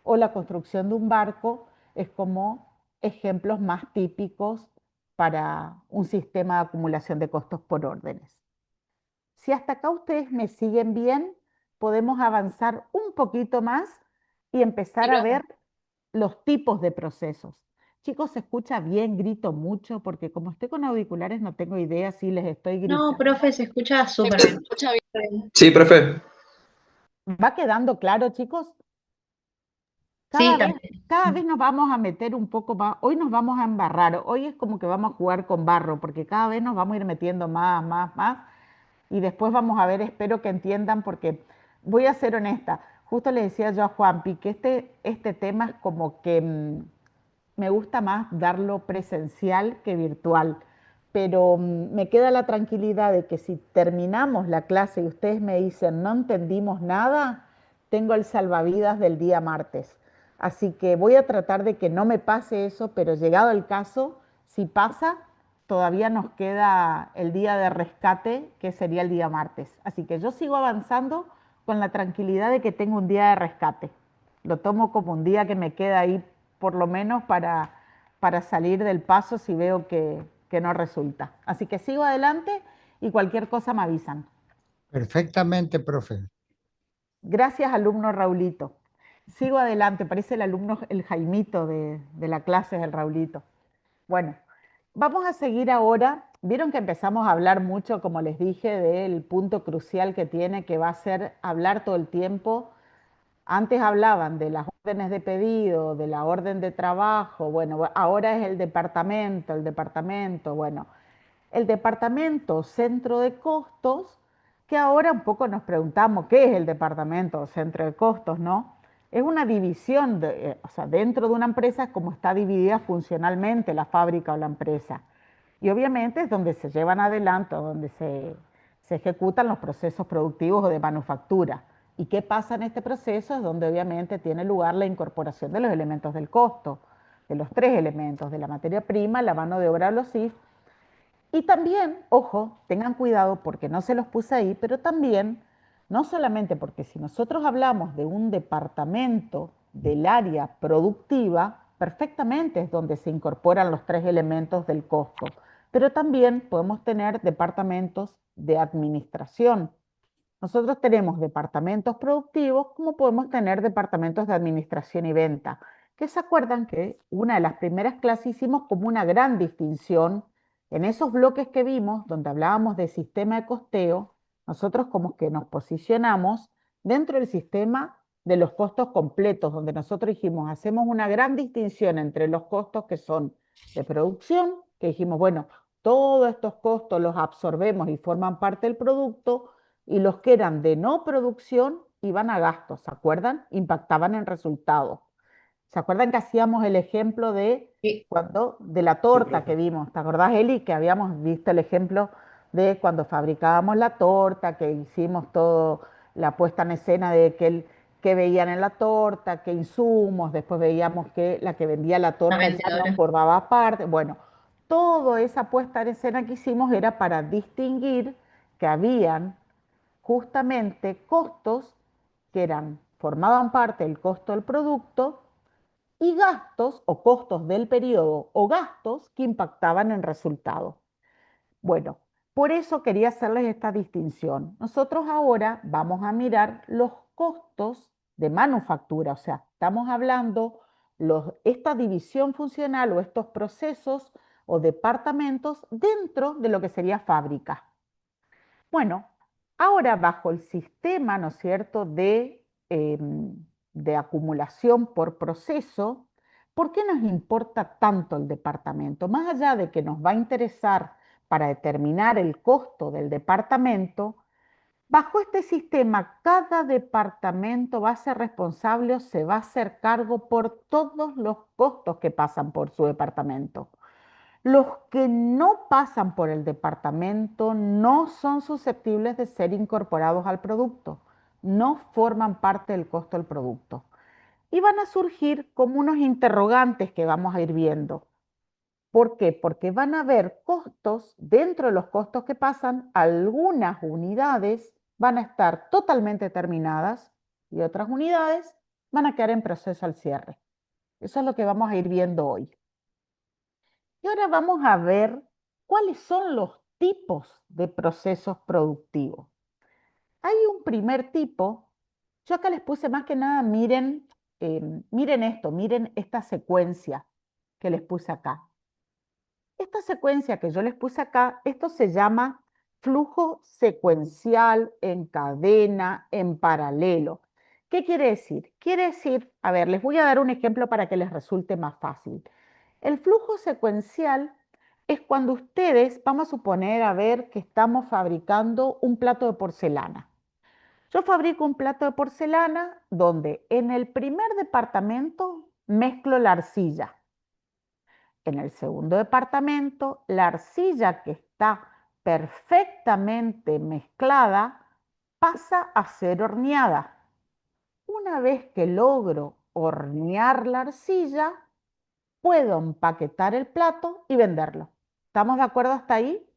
o la construcción de un barco, es como ejemplos más típicos para un sistema de acumulación de costos por órdenes. Si hasta acá ustedes me siguen bien, podemos avanzar un poquito más y empezar a ver los tipos de procesos. Chicos, ¿se escucha bien? Grito mucho porque como estoy con auriculares no tengo idea si les estoy gritando. No, profe, se escucha súper bien. Sí, profe. ¿Va quedando claro, chicos? Sí, Cada vez nos vamos a meter un poco más, hoy nos vamos a embarrar, hoy es como que vamos a jugar con barro, porque cada vez nos vamos a ir metiendo más, y después vamos a ver, espero que entiendan, porque voy a ser honesta, justo le decía yo a Juanpi que este tema es como que me gusta más darlo presencial que virtual, pero me queda la tranquilidad de que si terminamos la clase y ustedes me dicen no entendimos nada, tengo el salvavidas del día martes. Así que voy a tratar de que no me pase eso, pero llegado el caso, si pasa, todavía nos queda el día de rescate, que sería el día martes. Así que yo sigo avanzando con la tranquilidad de que tengo un día de rescate. Lo tomo como un día que me queda ahí por lo menos para salir del paso si veo que no resulta. Así que sigo adelante y cualquier cosa me avisan. Perfectamente, profe. Gracias, alumno Raulito. Sigo adelante, parece el alumno, el Jaimito de la clase, el Raulito. Bueno, vamos a seguir ahora. Vieron que empezamos a hablar mucho, como les dije, del punto crucial que tiene, que va a ser hablar todo el tiempo. Antes hablaban de las órdenes de pedido, de la orden de trabajo, bueno, ahora es el departamento, bueno, el departamento centro de costos, que ahora un poco nos preguntamos qué es el departamento centro de costos, ¿no? Es una división, o sea, dentro de una empresa es como está dividida funcionalmente la fábrica o la empresa. Y obviamente es donde se llevan adelante, donde se ejecutan los procesos productivos o de manufactura. ¿Y qué pasa en este proceso? Es donde obviamente tiene lugar la incorporación de los elementos del costo, de los tres elementos, de la materia prima, la mano de obra o los IF. Y también, ojo, tengan cuidado porque no se los puse ahí, pero también, no solamente porque si nosotros hablamos de un departamento del área productiva, perfectamente es donde se incorporan los tres elementos del costo, pero también podemos tener departamentos de administración. Nosotros tenemos departamentos productivos, como podemos tener departamentos de administración y venta, que se acuerdan que una de las primeras clases hicimos como una gran distinción en esos bloques que vimos, donde hablábamos de sistema de costeo, nosotros como que nos posicionamos dentro del sistema de los costos completos, donde nosotros dijimos, hacemos una gran distinción entre los costos que son de producción, que dijimos, bueno, todos estos costos los absorbemos y forman parte del producto, y los que eran de no producción iban a gastos, ¿se acuerdan? Impactaban en resultados. ¿Se acuerdan que hacíamos el ejemplo Sí. de la torta que vimos? ¿Te acordás, Eli, que habíamos visto el ejemplo de cuando fabricábamos la torta, que hicimos todo la puesta en escena de que veían en la torta, qué insumos, después veíamos que la que vendía la La torta ya no vendedora. formaba parte. Bueno, toda esa puesta en escena que hicimos era para distinguir que habían justamente costos que formaban parte del costo del producto y gastos o costos del periodo o gastos que impactaban en resultado. Bueno, por eso quería hacerles esta distinción. Nosotros ahora vamos a mirar los costos de manufactura, o sea, estamos hablando esta división funcional o estos procesos o departamentos dentro de lo que sería fábrica. Bueno, ahora bajo el sistema, ¿no es cierto?, de acumulación por proceso, ¿por qué nos importa tanto el departamento? Más allá de que nos va a interesar para determinar el costo del departamento, bajo este sistema cada departamento va a ser responsable o se va a hacer cargo por todos los costos que pasan por su departamento. Los que no pasan por el departamento no son susceptibles de ser incorporados al producto, no forman parte del costo del producto. Y van a surgir como unos interrogantes que vamos a ir viendo. ¿Por qué? Porque van a haber costos, dentro de los costos que pasan, algunas unidades van a estar totalmente terminadas y otras unidades van a quedar en proceso al cierre. Eso es lo que vamos a ir viendo hoy. Y ahora vamos a ver cuáles son los tipos de procesos productivos. Hay un primer tipo, yo acá les puse más que nada, miren esto, miren esta secuencia que les puse acá. Esta secuencia que yo les puse acá, esto se llama flujo secuencial en cadena, en paralelo. ¿Qué quiere decir? Quiere decir, a ver, les voy a dar un ejemplo para que les resulte más fácil. El flujo secuencial es cuando ustedes, vamos a suponer, a ver, que estamos fabricando un plato de porcelana. Yo fabrico un plato de porcelana donde en el primer departamento mezclo la arcilla. en el segundo departamento, la arcilla que está perfectamente mezclada pasa a ser horneada. Una vez que logro hornear la arcilla, puedo empaquetar el plato y venderlo. ¿Estamos de acuerdo hasta ahí?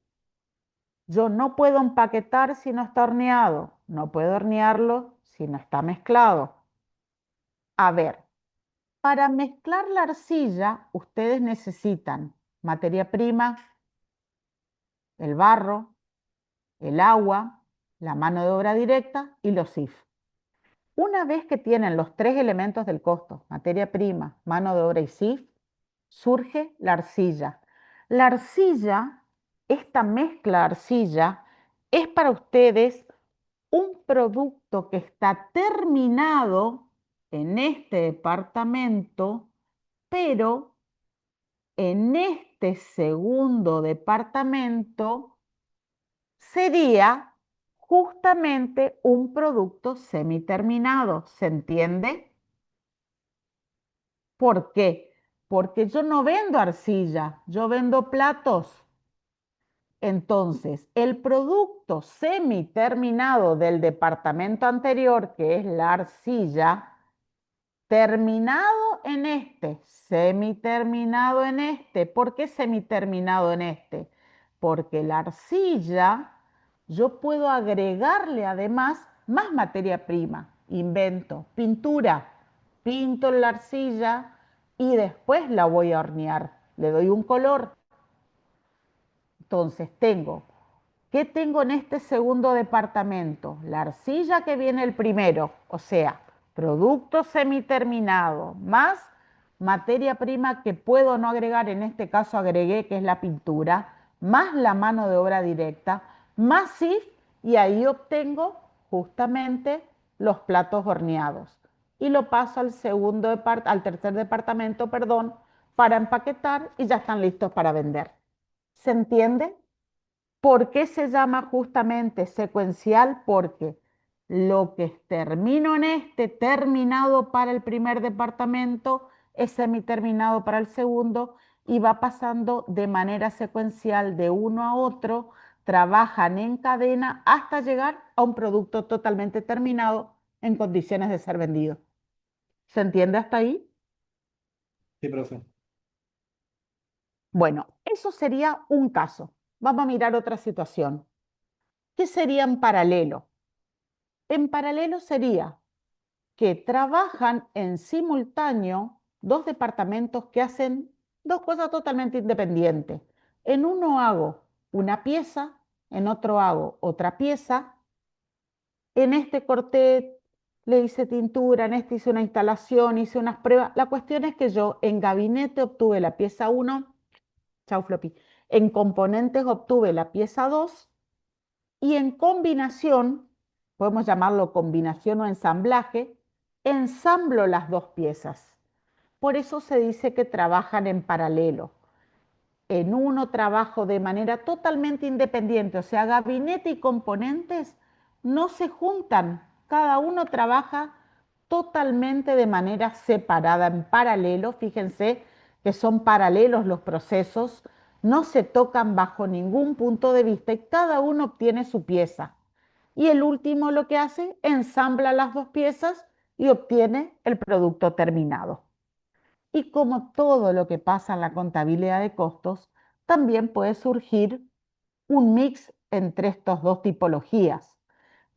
Yo no puedo empaquetar si no está horneado, no puedo hornearlo si no está mezclado. A ver, para mezclar la arcilla, ustedes necesitan materia prima, el barro, el agua, la mano de obra directa y los IF. Una vez que tienen los tres elementos del costo, materia prima, mano de obra y SIF, surge la arcilla. La arcilla, esta mezcla arcilla, es para ustedes un producto que está terminado en este departamento, pero en este segundo departamento sería justamente un producto semiterminado. ¿Se entiende? ¿Por qué? Porque yo no vendo arcilla, yo vendo platos. Entonces, el producto semiterminado del departamento anterior, que es la arcilla, terminado en este, semiterminado en este. ¿Por qué semiterminado en este? Porque la arcilla, yo puedo agregarle además más materia prima. Invento pintura, pinto la arcilla y después la voy a hornear. Le doy un color. Entonces ¿qué tengo en este segundo departamento? La arcilla que viene el primero, o sea, producto semiterminado, más materia prima que puedo no agregar, en este caso agregué, que es la pintura, más la mano de obra directa, más SIF, y ahí obtengo justamente los platos horneados. Y lo paso al tercer departamento, perdón, para empaquetar y ya están listos para vender. ¿Se entiende? ¿Por qué se llama justamente secuencial? Porque lo que termino en este, terminado para el primer departamento, es semiterminado para el segundo y va pasando de manera secuencial de uno a otro, trabajan en cadena hasta llegar a un producto totalmente terminado en condiciones de ser vendido. ¿Se entiende hasta ahí? Sí, profe. Bueno, eso sería un caso. Vamos a mirar otra situación. ¿Qué sería en paralelo? En paralelo sería que trabajan en simultáneo dos departamentos que hacen dos cosas totalmente independientes. En uno hago una pieza, en otro hago otra pieza. En este corté, le hice tintura, en este hice una instalación, hice unas pruebas. La cuestión es que yo en gabinete obtuve la pieza 1, chau floppy, en componentes obtuve la pieza 2 y en combinación, podemos llamarlo combinación o ensamblaje, ensamblo las dos piezas. Por eso se dice que trabajan en paralelo. En uno trabajo de manera totalmente independiente, o sea, gabinete y componentes no se juntan, cada uno trabaja totalmente de manera separada, en paralelo. Fíjense que son paralelos los procesos, no se tocan bajo ningún punto de vista y cada uno obtiene su pieza. Y el último lo que hace, ensambla las dos piezas y obtiene el producto terminado. Y como todo lo que pasa en la contabilidad de costos, también puede surgir un mix entre estas dos tipologías.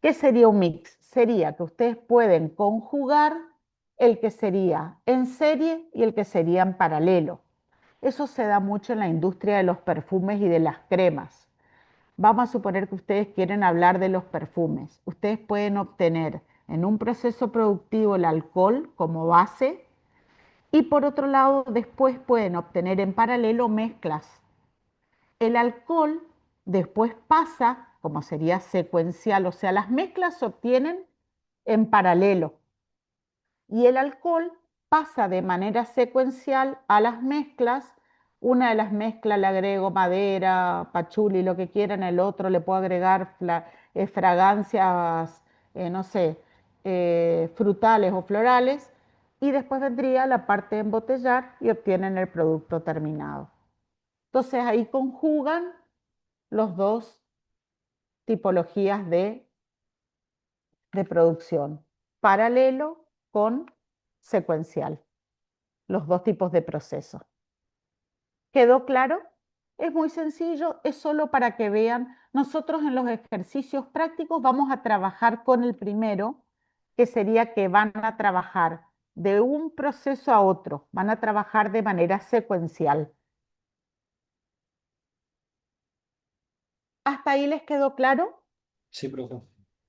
¿Qué sería un mix? Sería que ustedes pueden conjugar el que sería en serie y el que sería en paralelo. Eso se da mucho en la industria de los perfumes y de las cremas. Vamos a suponer que ustedes quieren hablar de los perfumes. Ustedes pueden obtener en un proceso productivo el alcohol como base y por otro lado después pueden obtener en paralelo mezclas. El alcohol después pasa, como sería secuencial, o sea, las mezclas se obtienen en paralelo y el alcohol pasa de manera secuencial a las mezclas. Una de las mezclas le agrego madera, pachuli, lo que quieran, el otro le puedo agregar fragancias, no sé, frutales o florales, y después vendría la parte de embotellar y obtienen el producto terminado. Entonces ahí conjugan los dos tipologías de producción, paralelo con secuencial, los dos tipos de procesos. ¿Quedó claro? Es muy sencillo, es solo para que vean. Nosotros en los ejercicios prácticos vamos a trabajar con el primero, que sería que van a trabajar de un proceso a otro, van a trabajar de manera secuencial. ¿Hasta ahí les quedó claro? Sí, profe.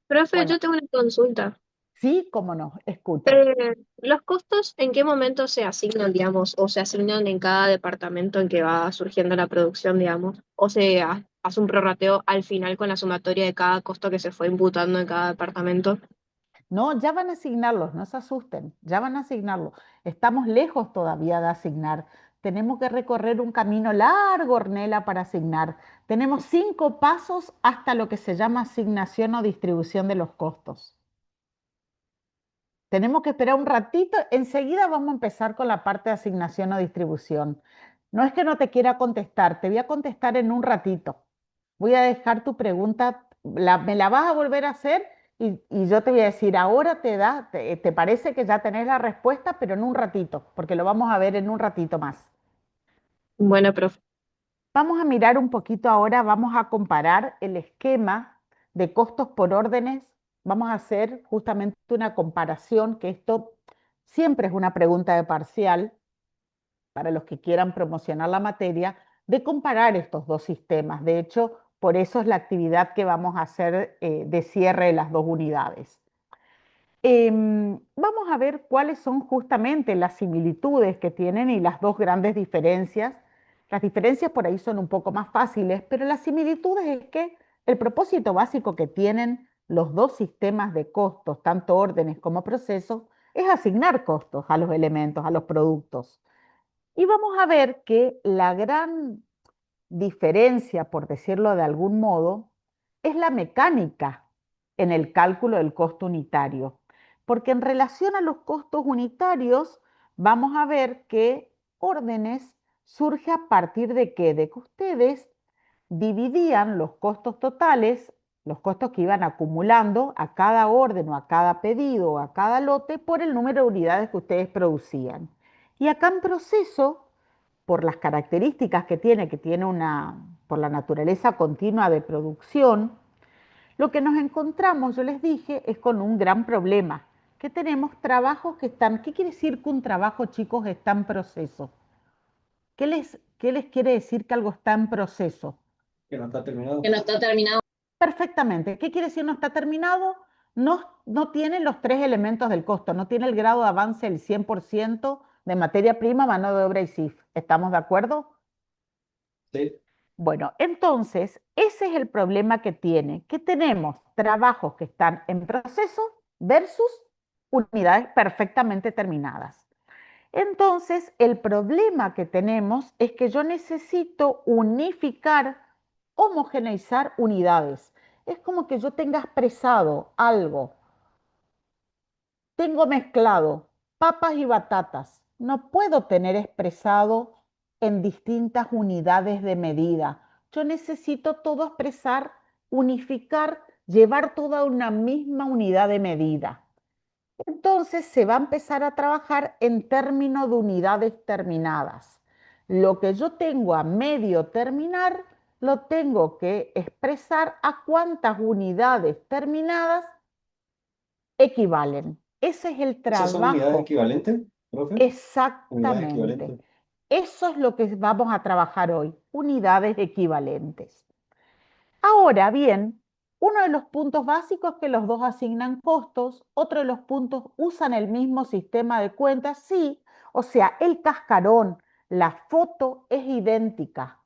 Profe, Bueno, yo tengo una consulta. sí, cómo no, escucho. ¿Los costos en qué momento se asignan, digamos, o se asignan en cada departamento en que va surgiendo la producción, digamos? ¿O se hace un prorrateo al final con la sumatoria de cada costo que se fue imputando en cada departamento? No, ya van a asignarlos, no se asusten, ya van a asignarlos. Estamos lejos todavía de asignar. Tenemos que recorrer un camino largo, Ornella, para asignar. Tenemos 5 pasos hasta lo que se llama asignación o distribución de los costos. Tenemos que esperar un ratito, enseguida vamos a empezar con la parte de asignación o distribución. No es que no te quiera contestar, te voy a contestar en un ratito. Voy a dejar tu pregunta, me la vas a volver a hacer y yo te voy a decir, ahora te parece que ya tenés la respuesta, pero en un ratito, porque lo vamos a ver en un ratito más. Bueno, profe. Vamos a mirar un poquito ahora, vamos a comparar el esquema de costos por órdenes. Vamos a hacer justamente una comparación, que esto siempre es una pregunta de parcial para los que quieran promocionar la materia, de comparar estos dos sistemas. De hecho, por eso es la actividad que vamos a hacer de cierre de las dos unidades. Vamos a ver cuáles son justamente las similitudes que tienen y las dos grandes diferencias. Las diferencias por ahí son un poco más fáciles, pero las similitudes es que el propósito básico que tienen los dos sistemas de costos, tanto órdenes como procesos, es asignar costos a los elementos, a los productos. Y vamos a ver que la gran diferencia, por decirlo de algún modo, es la mecánica en el cálculo del costo unitario. Porque en relación a los costos unitarios, vamos a ver que órdenes surge a partir de qué? De que ustedes dividían los costos totales, los costos que iban acumulando a cada orden o a cada pedido o a cada lote por el número de unidades que ustedes producían. Y acá en proceso, por las características que tiene por la naturaleza continua de producción, lo que nos encontramos, yo les dije, es con un gran problema, que tenemos trabajos que están. ¿Qué quiere decir que un trabajo, chicos, está en proceso? ¿Qué les quiere decir que algo está en proceso? Que no está terminado. Que no está terminado. Perfectamente. ¿Qué quiere decir no está terminado? No tiene los 3 elementos del costo, no tiene el grado de avance del 100% de materia prima, mano de obra y CIF. ¿Estamos de acuerdo? Sí. Bueno, entonces, ese es el problema que tiene, que tenemos trabajos que están en proceso versus unidades perfectamente terminadas. Entonces, el problema que tenemos es que yo necesito unificar, homogeneizar unidades. Es como que yo tenga expresado algo, tengo mezclado papas y batatas. No puedo tener expresado en distintas unidades de medida. Yo necesito todo expresar, unificar, llevar toda una misma unidad de medida. Entonces se va a empezar a trabajar en términos de unidades terminadas. Lo que yo tengo a medio terminar, lo tengo que expresar a cuántas unidades terminadas equivalen. Ese es el ¿Esas son unidades trabajo. equivalentes, profe? Unidades Exactamente. equivalentes. Eso es lo que vamos a trabajar hoy, unidades equivalentes. Ahora bien, uno de los puntos básicos es que los dos asignan costos, otro de los puntos usan el mismo sistema de cuentas, sí, o sea, el cascarón, la foto es idéntica,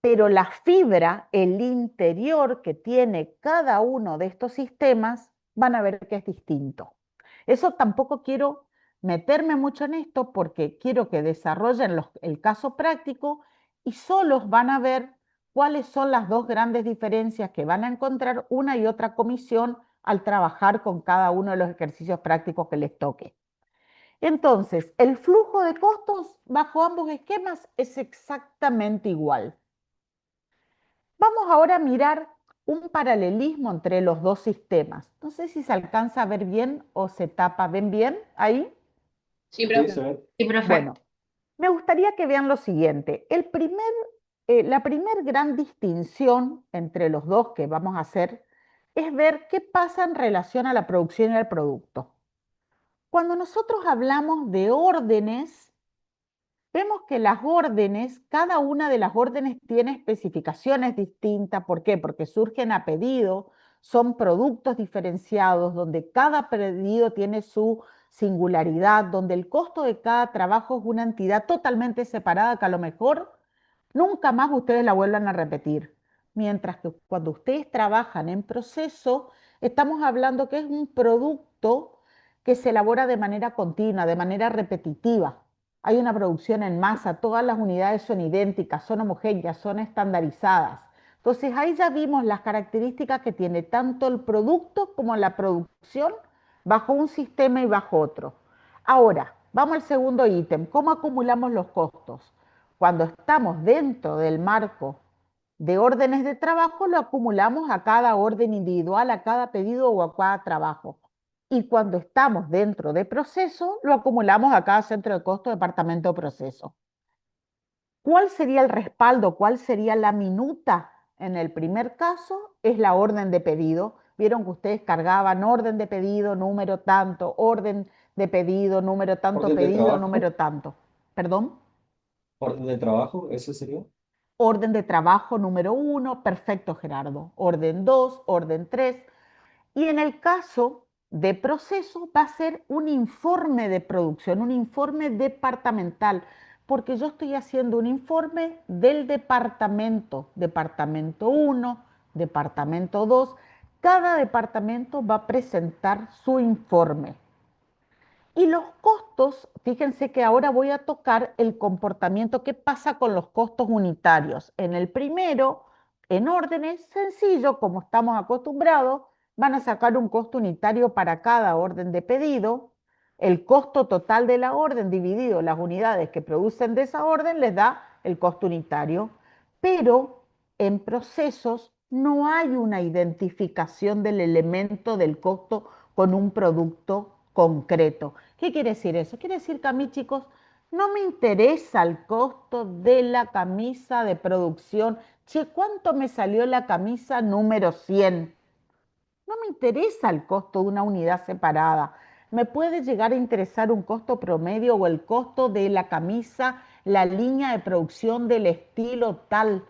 pero la fibra, el interior que tiene cada uno de estos sistemas, van a ver que es distinto. Eso tampoco quiero meterme mucho en esto porque quiero que desarrollen el caso práctico y solos van a ver cuáles son las dos grandes diferencias que van a encontrar una y otra comisión al trabajar con cada uno de los ejercicios prácticos que les toque. Entonces, el flujo de costos bajo ambos esquemas es exactamente igual. Vamos ahora a mirar un paralelismo entre los dos sistemas. No sé si se alcanza a ver bien o se tapa. ¿Ven bien ahí? Sí, Sí, profe. se ve. Sí, profe. Bueno, me gustaría que vean lo siguiente. La primer gran distinción entre los dos que vamos a hacer es ver qué pasa en relación a la producción y al producto. Cuando nosotros hablamos de órdenes, vemos que las órdenes, cada una de las órdenes tiene especificaciones distintas. ¿Por qué? Porque surgen a pedido, son productos diferenciados, donde cada pedido tiene su singularidad, donde el costo de cada trabajo es una entidad totalmente separada que a lo mejor nunca más ustedes la vuelvan a repetir. Mientras que cuando ustedes trabajan en proceso, estamos hablando que es un producto que se elabora de manera continua, de manera repetitiva. Hay una producción en masa, todas las unidades son idénticas, son homogéneas, son estandarizadas. Entonces ahí ya vimos las características que tiene tanto el producto como la producción bajo un sistema y bajo otro. Ahora, vamos al segundo ítem, ¿cómo acumulamos los costos? Cuando estamos dentro del marco de órdenes de trabajo, lo acumulamos a cada orden individual, a cada pedido o a cada trabajo. Y cuando estamos dentro de proceso, lo acumulamos a cada centro de costo, departamento o proceso. ¿Cuál sería el respaldo? ¿Cuál sería la minuta? En el primer caso es la orden de pedido. Vieron que ustedes cargaban orden de pedido, número tanto, orden de pedido, número tanto, Orden de pedido, trabajo. número tanto. ¿Perdón? Orden de trabajo, ese sería. Orden de trabajo número 1, perfecto Gerardo. Orden 2, orden 3. Y en el caso de proceso va a ser un informe de producción, un informe departamental, porque yo estoy haciendo un informe del departamento, departamento 1, departamento 2. Cada departamento va a presentar su informe. Y los costos, fíjense que ahora voy a tocar el comportamiento, qué pasa con los costos unitarios. En el primero, en órdenes, sencillo, como estamos acostumbrados, van a sacar un costo unitario para cada orden de pedido. El costo total de la orden dividido las unidades que producen de esa orden les da el costo unitario. Pero en procesos no hay una identificación del elemento del costo con un producto concreto. ¿Qué quiere decir eso? Quiere decir que a mí, chicos, no me interesa el costo de la camisa de producción. Che, ¿cuánto me salió la camisa número 100? No me interesa el costo de una unidad separada. Me puede llegar a interesar un costo promedio o el costo de la camisa, la línea de producción del estilo tal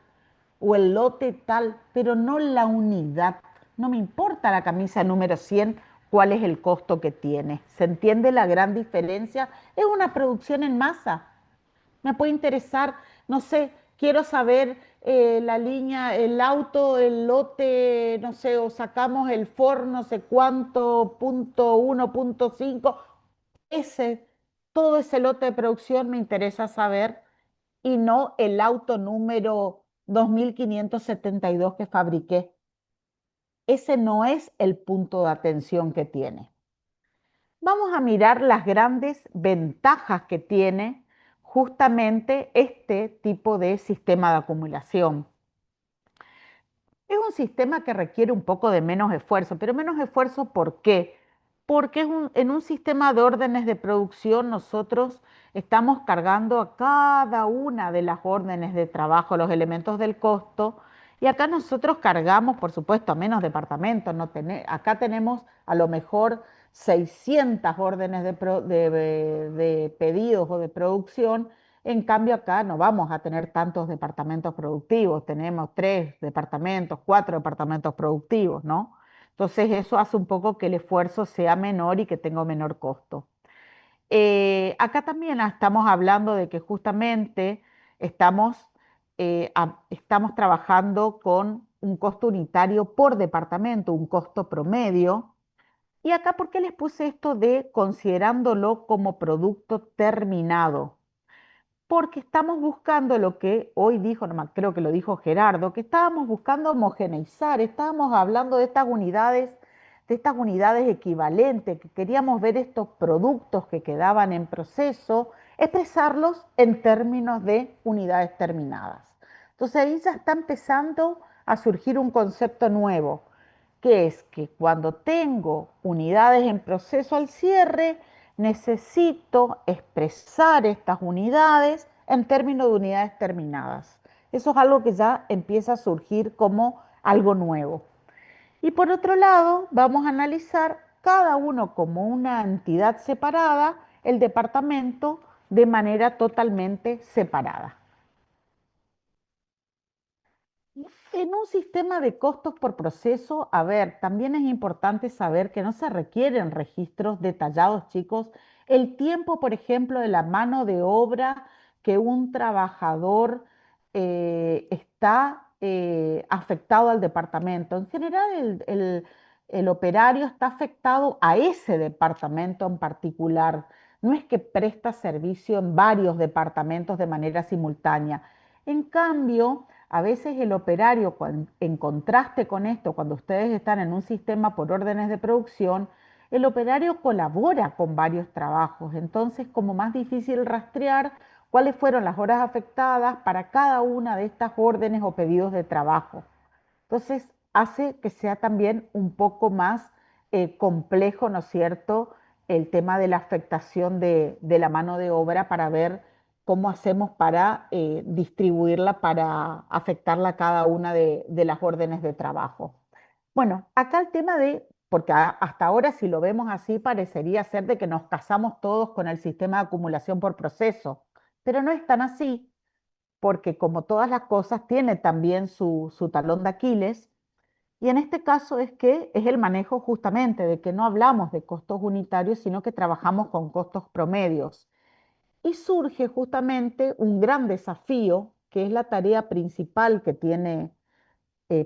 o el lote tal, pero no la unidad. No me importa la camisa número 100, cuál es el costo que tiene. ¿Se entiende la gran diferencia? Es una producción en masa. Me puede interesar, no sé, quiero saber la línea, el auto, el lote, no sé, o sacamos el Ford, no sé cuánto, punto 1, punto 5. Ese, todo ese lote de producción me interesa saber y no el auto número 2572 que fabriqué. Ese no es el punto de atención que tiene. Vamos a mirar las grandes ventajas que tiene justamente este tipo de sistema de acumulación. Es un sistema que requiere un poco de menos esfuerzo, pero menos esfuerzo ¿por qué? Porque en un sistema de órdenes de producción nosotros estamos cargando a cada una de las órdenes de trabajo los elementos del costo y acá nosotros cargamos, por supuesto, a menos departamentos. No acá tenemos a lo mejor 600 órdenes de pedidos o de producción. En cambio, acá no vamos a tener tantos departamentos productivos, tenemos 3 departamentos, 4 departamentos productivos, ¿no? Entonces eso hace un poco que el esfuerzo sea menor y que tenga menor costo. Acá también estamos hablando de que justamente estamos, estamos trabajando con un costo unitario por departamento, un costo promedio. Y acá, ¿por qué les puse esto de considerándolo como producto terminado? Porque estamos buscando lo que hoy dijo, no, creo que lo dijo Gerardo, que estábamos buscando homogeneizar, estábamos hablando de estas unidades de estas unidades equivalentes, que queríamos ver estos productos que quedaban en proceso, expresarlos en términos de unidades terminadas. Entonces ahí ya está empezando a surgir un concepto nuevo, que es que cuando tengo unidades en proceso al cierre, necesito expresar estas unidades en términos de unidades terminadas. Eso es algo que ya empieza a surgir como algo nuevo. Y por otro lado, vamos a analizar cada uno como una entidad separada, el departamento de manera totalmente separada. En un sistema de costos por proceso, a ver, también es importante saber que no se requieren registros detallados, chicos. El tiempo, por ejemplo, de la mano de obra que un trabajador está afectado al departamento. En general, el operario está afectado a ese departamento en particular. No es que presta servicio en varios departamentos de manera simultánea. En cambio, a veces el operario, en contraste con esto, cuando ustedes están en un sistema por órdenes de producción, el operario colabora con varios trabajos. Entonces, como más difícil rastrear cuáles fueron las horas afectadas para cada una de estas órdenes o pedidos de trabajo. Entonces, hace que sea también un poco más complejo, ¿no es cierto?, el tema de la afectación de la mano de obra para ver cómo hacemos para distribuirla, para afectarla a cada una de las órdenes de trabajo. Bueno, acá el tema de, porque hasta ahora si lo vemos así parecería ser de que nos casamos todos con el sistema de acumulación por proceso, pero no es tan así, porque como todas las cosas tiene también su talón de Aquiles, y en este caso es que es el manejo justamente de que no hablamos de costos unitarios, sino que trabajamos con costos promedios. Y surge justamente un gran desafío, que es la tarea principal que tiene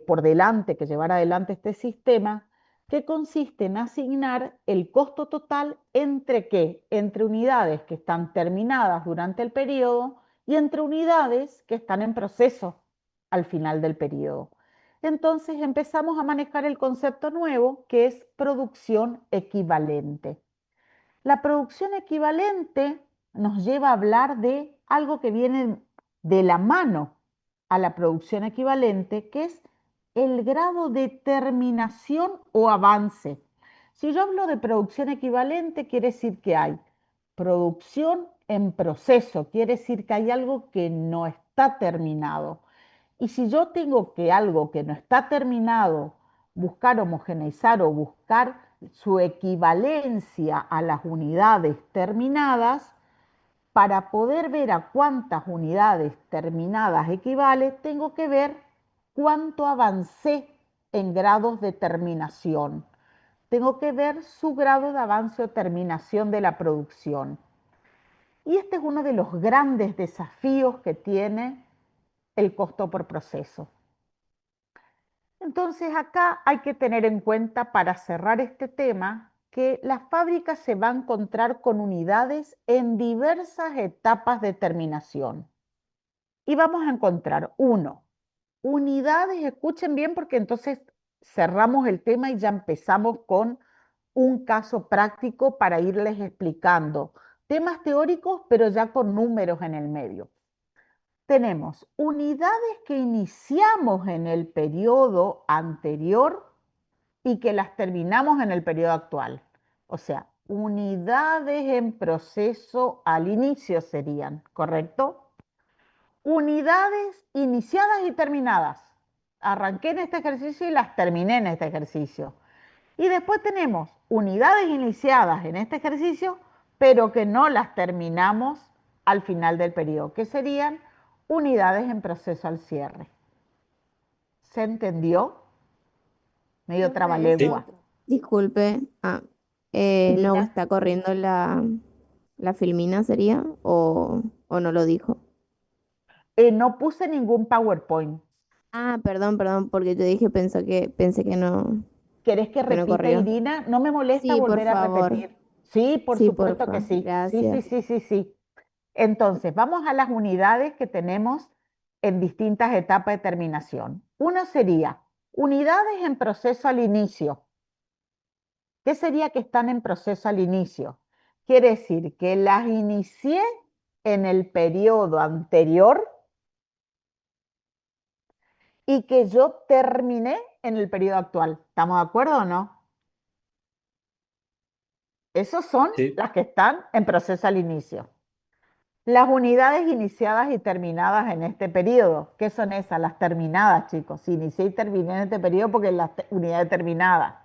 por delante, que llevar adelante este sistema, que consiste en asignar el costo total entre qué, entre unidades que están terminadas durante el periodo y entre unidades que están en proceso al final del periodo. Entonces empezamos a manejar el concepto nuevo que es producción equivalente. La producción equivalente nos lleva a hablar de algo que viene de la mano a la producción equivalente, que es el grado de terminación o avance. Si yo hablo de producción equivalente, quiere decir que hay producción en proceso, quiere decir que hay algo que no está terminado. Y si yo tengo que algo que no está terminado, buscar homogeneizar o buscar su equivalencia a las unidades terminadas, para poder ver a cuántas unidades terminadas equivale, tengo que ver cuánto avancé en grados de terminación. Tengo que ver su grado de avance o terminación de la producción. Y este es uno de los grandes desafíos que tiene el costo por proceso. Entonces acá hay que tener en cuenta, para cerrar este tema, que la fábrica se va a encontrar con unidades en diversas etapas de terminación. Y vamos a encontrar, uno, unidades, escuchen bien porque entonces cerramos el tema y ya empezamos con un caso práctico para irles explicando temas teóricos, pero ya con números en el medio. Tenemos unidades que iniciamos en el periodo anterior y que las terminamos en el periodo actual. O sea, unidades en proceso al inicio serían, ¿correcto? Unidades iniciadas y terminadas. Arranqué en este ejercicio y las terminé en este ejercicio. Y después tenemos unidades iniciadas en este ejercicio, pero que no las terminamos al final del periodo, que serían unidades en proceso al cierre. ¿Se entendió? Medio Profe, trabalengua. disculpe, no Diga. está corriendo la filmina, ¿sería? ¿O no lo dijo? No puse ningún PowerPoint. Ah, perdón, porque yo dije, pensé ¿Querés que que no repita, corrió. Irina? No me molesta Sí, por volver a favor. repetir. Sí, por Sí, supuesto que porfa. sí. Gracias. Sí. Entonces, vamos a las unidades que tenemos en distintas etapas de terminación. Uno sería unidades en proceso al inicio. ¿Qué sería que están en proceso al inicio? Quiere decir que las inicié en el periodo anterior y que yo terminé en el periodo actual. ¿Estamos de acuerdo o no? Esos son Sí, las que están en proceso al inicio. Las unidades iniciadas y terminadas en este periodo. ¿Qué son esas? Las terminadas, chicos. Inicié y terminé en este periodo porque las unidades terminadas.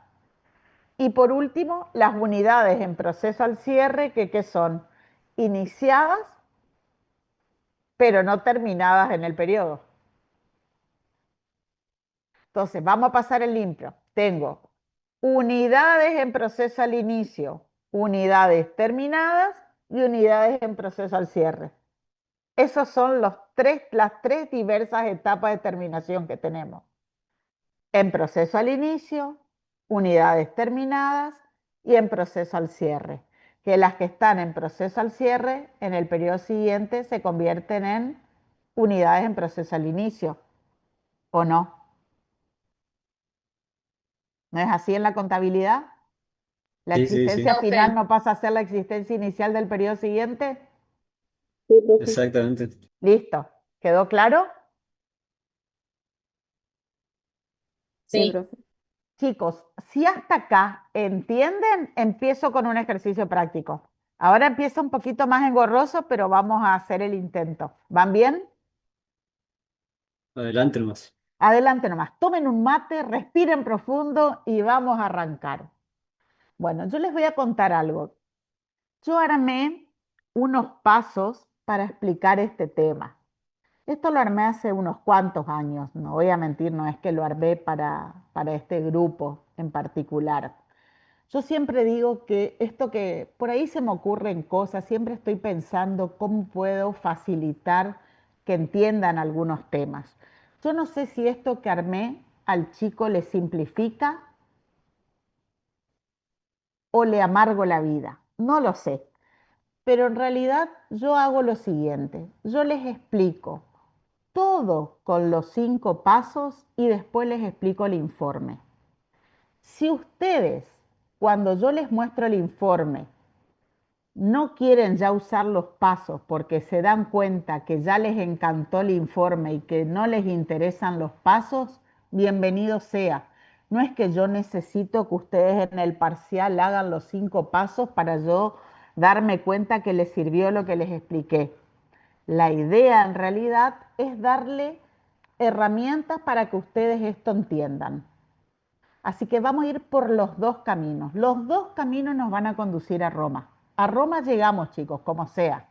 Y por último, las unidades en proceso al cierre, que ¿qué son? Iniciadas, pero no terminadas en el periodo. Entonces, vamos a pasar el limpio. Tengo unidades en proceso al inicio, unidades terminadas y unidades en proceso al cierre. Esas son las tres diversas etapas de terminación que tenemos. En proceso al inicio, unidades terminadas y en proceso al cierre. Que las que están en proceso al cierre, en el periodo siguiente se convierten en unidades en proceso al inicio, ¿o no? ¿No es así en la contabilidad? ¿La sí, sí, existencia sí, final no pasa a ser la existencia inicial del periodo siguiente? Sí, profe. exactamente. Listo. ¿Quedó claro? Sí, Sí. profe. Chicos, si hasta acá entienden, empiezo con un ejercicio práctico. Ahora empieza un poquito más engorroso, pero vamos a hacer el intento. ¿Van bien? Adelante nomás. Adelante nomás. Tomen un mate, respiren profundo y vamos a arrancar. Bueno, yo les voy a contar algo. Yo armé unos pasos para explicar este tema. Esto lo armé hace unos cuantos años, no voy a mentir, no es que lo armé para este grupo en particular. Yo siempre digo que esto que por ahí se me ocurren cosas, siempre estoy pensando cómo puedo facilitar que entiendan algunos temas. Yo no sé si esto que armé al chico le simplifica o le amargo la vida, no lo sé. Pero en realidad yo hago lo siguiente, yo les explico todo con los 5 pasos y después les explico el informe. Si ustedes, cuando yo les muestro el informe, no quieren ya usar los pasos porque se dan cuenta que ya les encantó el informe y que no les interesan los pasos, bienvenido sea. No es que yo necesito que ustedes en el parcial hagan los 5 pasos para yo darme cuenta que les sirvió lo que les expliqué. La idea en realidad es darle herramientas para que ustedes esto entiendan. Así que vamos a ir por los dos caminos. Los dos caminos nos van a conducir a Roma. A Roma llegamos, chicos, como sea.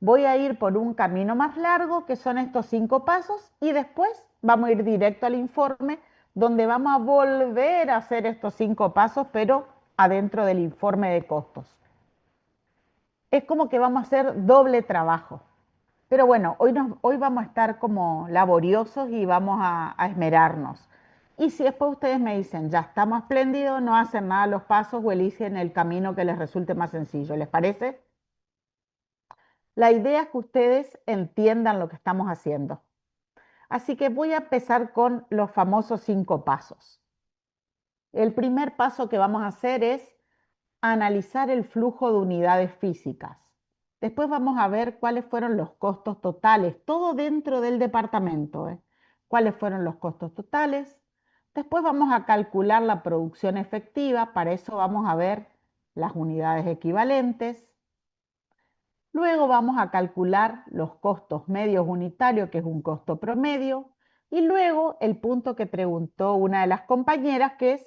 Voy a ir por un camino más largo, que son estos 5 pasos, y después vamos a ir directo al informe, donde vamos a volver a hacer estos 5 pasos, pero adentro del informe de costos. Es como que vamos a hacer doble trabajo. Pero bueno, hoy vamos a estar como laboriosos y vamos a esmerarnos. Y si después ustedes me dicen, ya estamos espléndidos, no hacen nada los pasos o eligen el camino que les resulte más sencillo, ¿les parece? La idea es que ustedes entiendan lo que estamos haciendo. Así que voy a empezar con los famosos 5 pasos. El primer paso que vamos a hacer es analizar el flujo de unidades físicas. Después vamos a ver cuáles fueron los costos totales, todo dentro del departamento, ¿eh? Cuáles fueron los costos totales. Después vamos a calcular la producción efectiva, para eso vamos a ver las unidades equivalentes. Luego vamos a calcular los costos medios unitarios, que es un costo promedio. Y luego el punto que preguntó una de las compañeras, que es,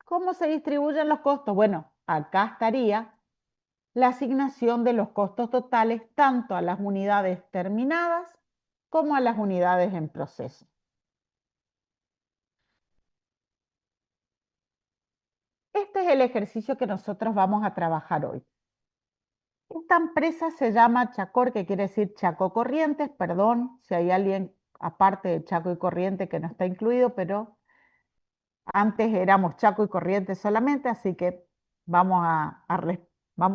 ¿cómo se distribuyen los costos? Bueno, acá estaría la asignación de los costos totales tanto a las unidades terminadas como a las unidades en proceso. Este es el ejercicio que nosotros vamos a trabajar hoy. Esta empresa se llama Chacor, que quiere decir Chaco Corrientes, perdón si hay alguien aparte de Chaco y Corrientes que no está incluido, pero antes éramos Chaco y Corrientes solamente, así que vamos a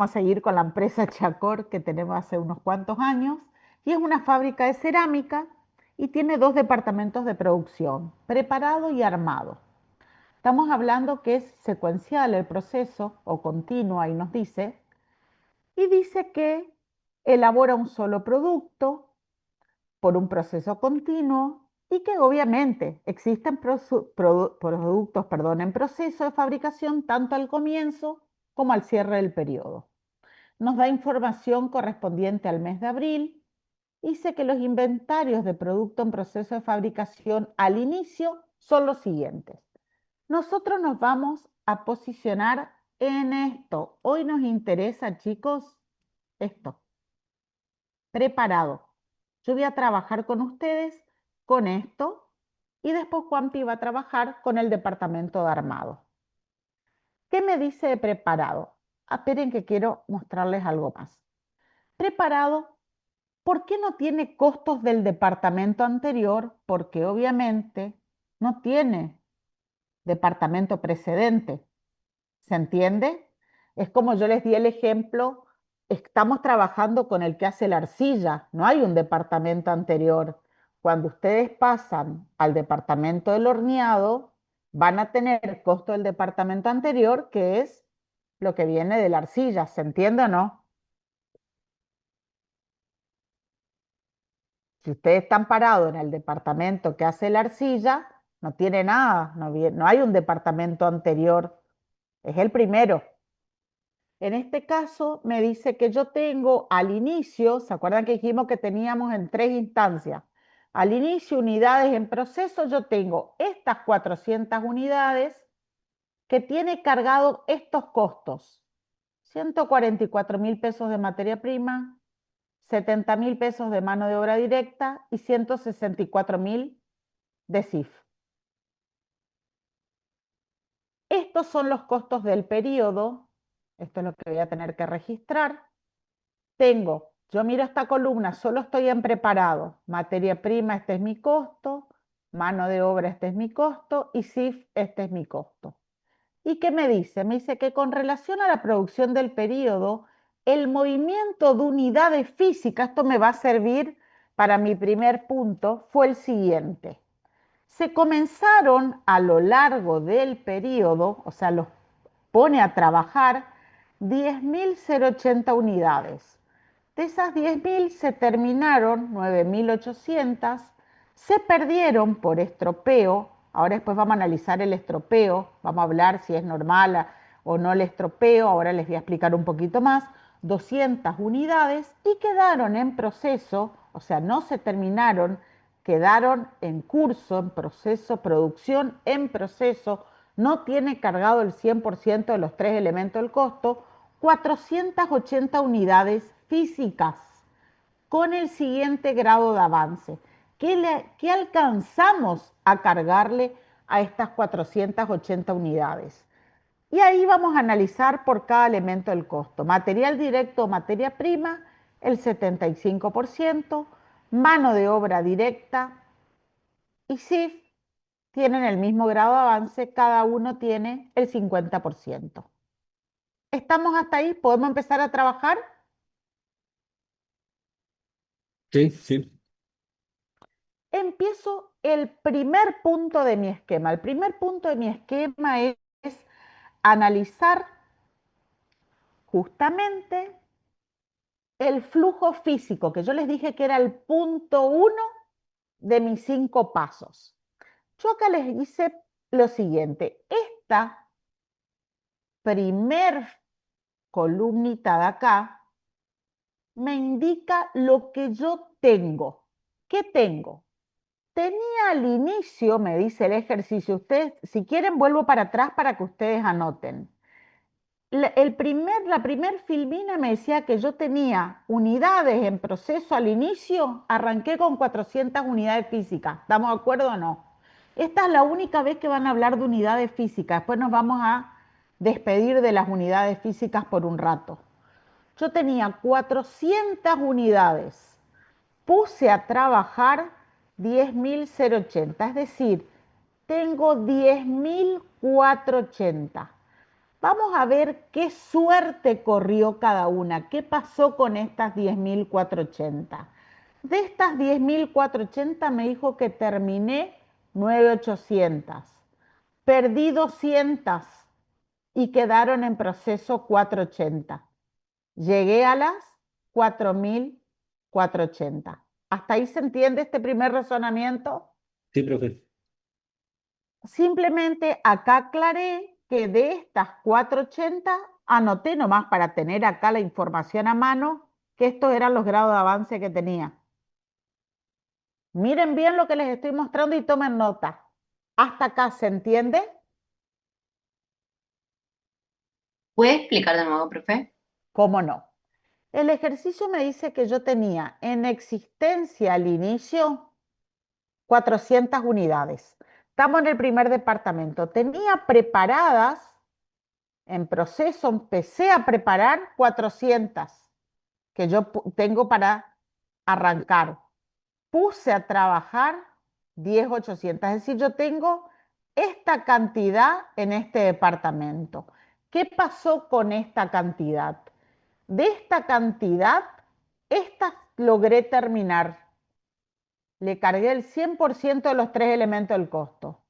seguir con la empresa Chacor que tenemos hace unos cuantos años. Y es una fábrica de cerámica y tiene 2 departamentos de producción, preparado y armado. Estamos hablando que es secuencial el proceso o continuo, ahí nos dice, y dice que elabora un solo producto por un proceso continuo y que obviamente existen productos, en proceso de fabricación tanto al comienzo como al cierre del periodo. Nos da información correspondiente al mes de abril. Dice que los inventarios de producto en proceso de fabricación al inicio son los siguientes. Nosotros nos vamos a posicionar en esto. Hoy nos interesa, chicos, esto. Preparado. Yo voy a trabajar con ustedes con esto y después Juanpi va a trabajar con el departamento de armado. ¿Qué me dice de preparado? Esperen que quiero mostrarles algo más. Preparado, ¿por qué no tiene costos del departamento anterior? Porque obviamente no tiene departamento precedente. ¿Se entiende? Es como yo les di el ejemplo, estamos trabajando con el que hace la arcilla, no hay un departamento anterior. Cuando ustedes pasan al departamento del horneado, van a tener costo del departamento anterior, que es lo que viene de la arcilla. ¿Se entiende o no? Si ustedes están parados en el departamento que hace la arcilla, no tiene nada, no hay un departamento anterior, es el primero. En este caso me dice que yo tengo al inicio, ¿se acuerdan que dijimos que teníamos en 3 instancias? Al inicio, unidades en proceso, yo tengo estas 400 unidades que tiene cargado estos costos. 144.000 pesos de materia prima, 70.000 pesos de mano de obra directa y 164.000 de CIF. Estos son los costos del periodo. Esto es lo que voy a tener que registrar. Yo miro esta columna, solo estoy en preparado. Materia prima, este es mi costo. Mano de obra, este es mi costo. Y CIF, este es mi costo. ¿Y qué me dice? Me dice que con relación a la producción del periodo, el movimiento de unidades físicas, esto me va a servir para mi primer punto, fue el siguiente. Se comenzaron a lo largo del periodo, o sea, los pone a trabajar 10.080 unidades. De esas 10.000 se terminaron 9.800, se perdieron por estropeo. Ahora después vamos a analizar el estropeo, vamos a hablar si es normal o no el estropeo, ahora les voy a explicar un poquito más. 200 unidades y quedaron en proceso, o sea, no se terminaron, quedaron en curso, en proceso, producción en proceso, no tiene cargado el 100% de los 3 elementos del costo, 480 unidades físicas con el siguiente grado de avance. ¿Qué alcanzamos a cargarle a estas 480 unidades? Y ahí vamos a analizar por cada elemento del costo. Material directo o materia prima, el 75%, mano de obra directa y CIF tienen el mismo grado de avance, cada uno tiene el 50%. ¿Estamos hasta ahí? ¿Podemos empezar a trabajar? Sí, sí. Empiezo el primer punto de mi esquema. El primer punto de mi esquema es analizar justamente el flujo físico, que yo les dije que era el punto 1 de mis 5 pasos. Yo acá les hice lo siguiente. Esta primer columnita de acá me indica lo que yo tengo. ¿Qué tengo? Tenía al inicio, me dice el ejercicio, ustedes, si quieren vuelvo para atrás para que ustedes anoten. La primer filmina me decía que yo tenía unidades en proceso al inicio, arranqué con 400 unidades físicas, ¿estamos de acuerdo o no? Esta es la única vez que van a hablar de unidades físicas, después nos vamos a despedir de las unidades físicas por un rato. Yo tenía 400 unidades, puse a trabajar 10.080, es decir, tengo 10.480. Vamos a ver qué suerte corrió cada una, qué pasó con estas 10.480. De estas 10.480 me dijo que terminé 9.800. Perdí 200 y quedaron en proceso 480. Llegué a las 4.480. ¿Hasta ahí se entiende este primer razonamiento? Sí, profe. Simplemente acá aclaré que de estas 480, anoté nomás para tener acá la información a mano, que estos eran los grados de avance que tenía. Miren bien lo que les estoy mostrando y tomen nota. ¿Hasta acá se entiende? ¿Puede explicar de nuevo, profe? ¿Cómo no? El ejercicio me dice que yo tenía en existencia al inicio 400 unidades. Estamos en el primer departamento. Tenía preparadas, en proceso, empecé a preparar 400 que yo tengo para arrancar. Puse a trabajar 10.800, es decir, yo tengo esta cantidad en este departamento. ¿Qué pasó con esta cantidad? De esta cantidad, esta logré terminar. Le cargué el 100% de los 3 elementos del costo.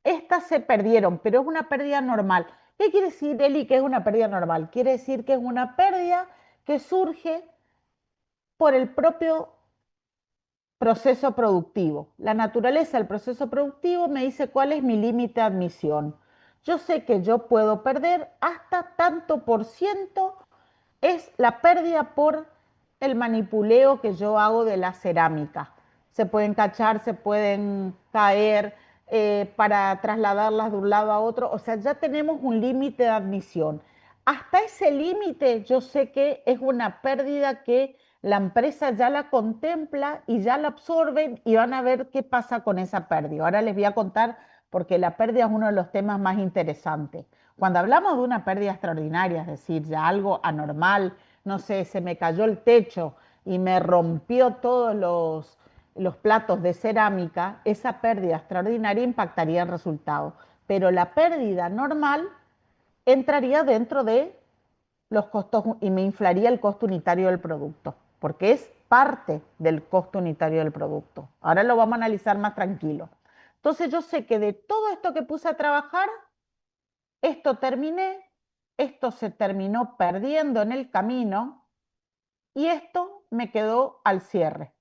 Estas se perdieron, pero es una pérdida normal. ¿Qué quiere decir, Eli, que es una pérdida normal? Quiere decir que es una pérdida que surge por el propio proceso productivo. La naturaleza del proceso productivo me dice cuál es mi límite de admisión. Yo sé que yo puedo perder hasta tanto por ciento, es la pérdida por el manipuleo que yo hago de la cerámica. Se pueden cachar, se pueden caer para trasladarlas de un lado a otro. O sea, ya tenemos un límite de admisión. Hasta ese límite yo sé que es una pérdida que la empresa ya la contempla y ya la absorben y van a ver qué pasa con esa pérdida. Ahora les voy a contar porque la pérdida es uno de los temas más interesantes. Cuando hablamos de una pérdida extraordinaria, es decir, ya algo anormal, no sé, se me cayó el techo y me rompió todos los platos de cerámica, esa pérdida extraordinaria impactaría el resultado. Pero la pérdida normal entraría dentro de los costos y me inflaría el costo unitario del producto, porque es parte del costo unitario del producto. Ahora lo vamos a analizar más tranquilo. Entonces yo sé que de todo esto que puse a trabajar, esto terminé, esto se terminó perdiendo en el camino y esto me quedó al cierre.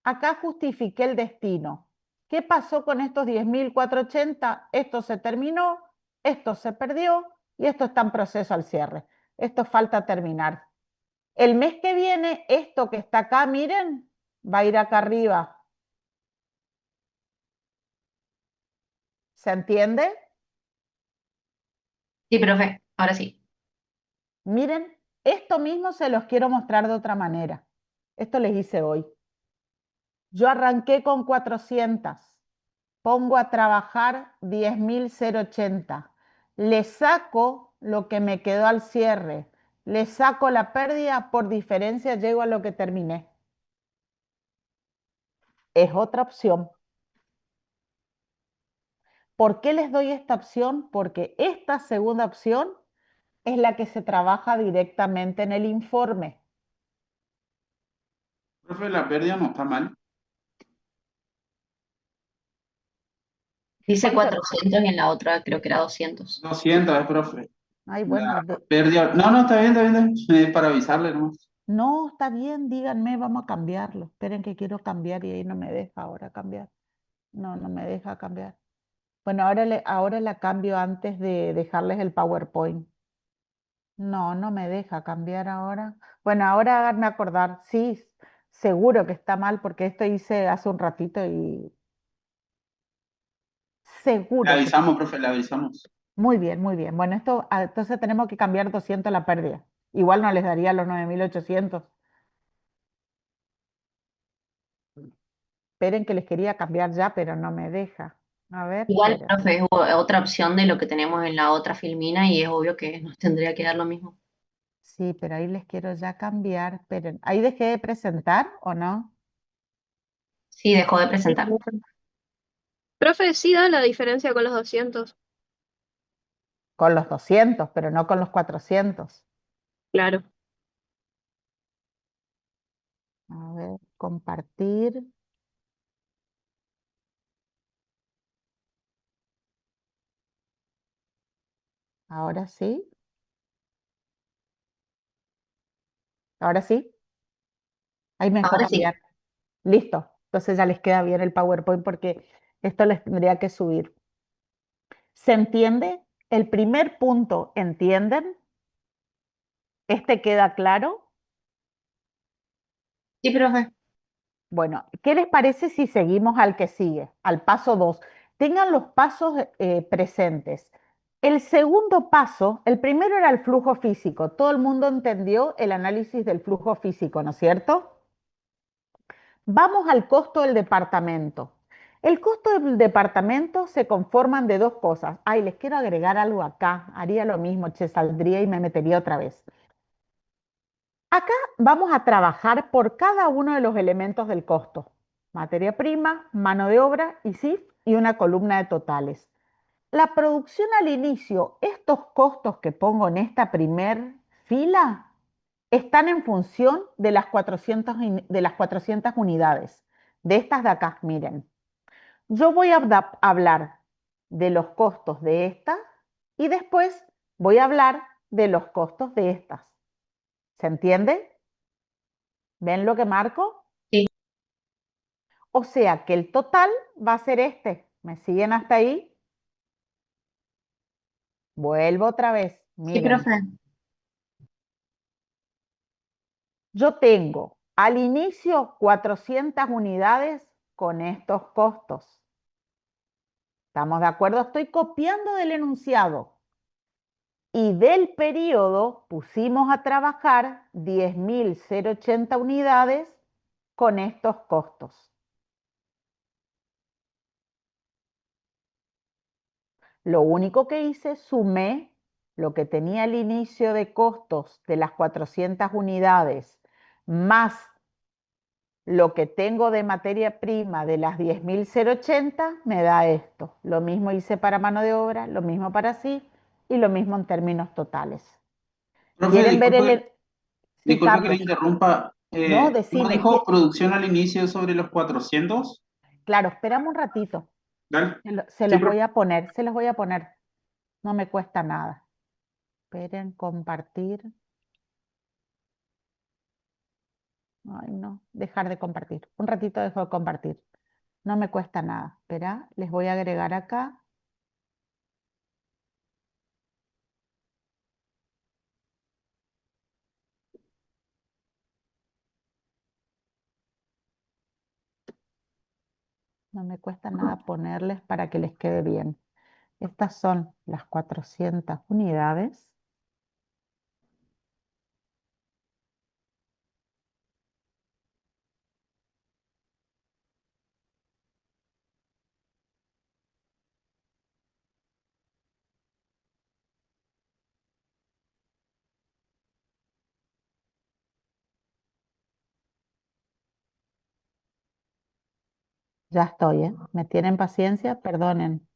Acá justifiqué el destino. ¿Qué pasó con estos 10.480? Esto se terminó, esto se perdió y esto está en proceso al cierre. Esto falta terminar. El mes que viene, esto que está acá, miren, va a ir acá arriba. ¿Se entiende? Sí, profe, ahora sí. Miren, esto mismo se los quiero mostrar de otra manera. Esto les hice hoy. Yo arranqué con 400, pongo a trabajar 10.080, le saco lo que me quedó al cierre, le saco la pérdida, por diferencia llego a lo que terminé. Es otra opción. ¿Por qué les doy esta opción? Porque esta segunda opción es la que se trabaja directamente en el informe. Profe, la pérdida no está mal. Dice ¿Cuánto? 400 y en la otra creo que era 200. 200, profe. Ay, bueno, La pérdida. No, no, está bien, está bien. Es para avisarle, ¿no? no, está bien, díganme, vamos a cambiarlo. Esperen que quiero cambiar y ahí no me deja ahora cambiar. No, no me deja cambiar. Bueno, ahora la cambio antes de dejarles el PowerPoint. No, no me deja cambiar ahora. Bueno, ahora háganme acordar. Sí, seguro que está mal porque esto hice hace un ratito y Le seguro que... avisamos, profe, le avisamos. Muy bien, muy bien. Bueno, entonces tenemos que cambiar 200 la pérdida. Igual no les daría los 9.800. Esperen que les quería cambiar ya, pero no me deja. A ver, Igual, esperen. profe, es otra opción de lo que tenemos en la otra filmina y es obvio que nos tendría que dar lo mismo. Sí, pero ahí les quiero ya cambiar. Esperen, ¿ahí dejé de presentar o no? Sí, dejó de presentar. Profe, sí da la diferencia con los 200. Con los 200, pero no con los 400. Claro. A ver, compartir. Ahora sí. Ahora sí. Ahí me Ahora enfocan sí. bien. Listo. Entonces ya les queda bien el PowerPoint porque esto les tendría que subir. ¿Se entiende? El primer punto, ¿entienden? ¿Este queda claro? Sí, profe. Bueno, ¿qué les parece si seguimos al que sigue, al paso 2? Tengan los pasos presentes. El segundo paso, el primero era el flujo físico. Todo el mundo entendió el análisis del flujo físico, ¿no es cierto? Vamos al costo del departamento. El costo del departamento se conforman de dos cosas. Ay, les quiero agregar algo acá. Haría lo mismo, che, saldría y me metería otra vez. Acá vamos a trabajar por cada uno de los elementos del costo. Materia prima, mano de obra y CIF y una columna de totales. La producción al inicio, estos costos que pongo en esta primer fila, están en función de las 400 unidades. De estas de acá, miren. Yo voy a hablar de los costos de estas y después voy a hablar de los costos de estas. ¿Se entiende? ¿Ven lo que marco? Sí. O sea que el total va a ser este. ¿Me siguen hasta ahí? Vuelvo otra vez. Sí, Miren, profe. yo tengo al inicio 400 unidades con estos costos. ¿Estamos de acuerdo? Estoy copiando del enunciado. Y del periodo pusimos a trabajar 10.080 unidades con estos costos. Lo único que hice, sumé lo que tenía al inicio de costos de las 400 unidades, más lo que tengo de materia prima de las 10.080, me da esto. Lo mismo hice para mano de obra, lo mismo para sí y lo mismo en términos totales. Profe, ¿Quieren ver el...? Sí, disculpe que le Carlos. interrumpa. No, ¿No decime. dijo producción al inicio sobre los 400? Claro, esperamos un ratito. Dale. Se Sí, los voy profe. a poner, se los voy a poner. No me cuesta nada. Esperen, compartir. Ay, no, dejar de compartir. Un ratito dejo de compartir. No me cuesta nada. Espera, les voy a agregar acá. No me cuesta nada ponerles para que les quede bien. Estas son las 400 unidades. Ya estoy, ¿eh? ¿Me tienen paciencia? Perdonen.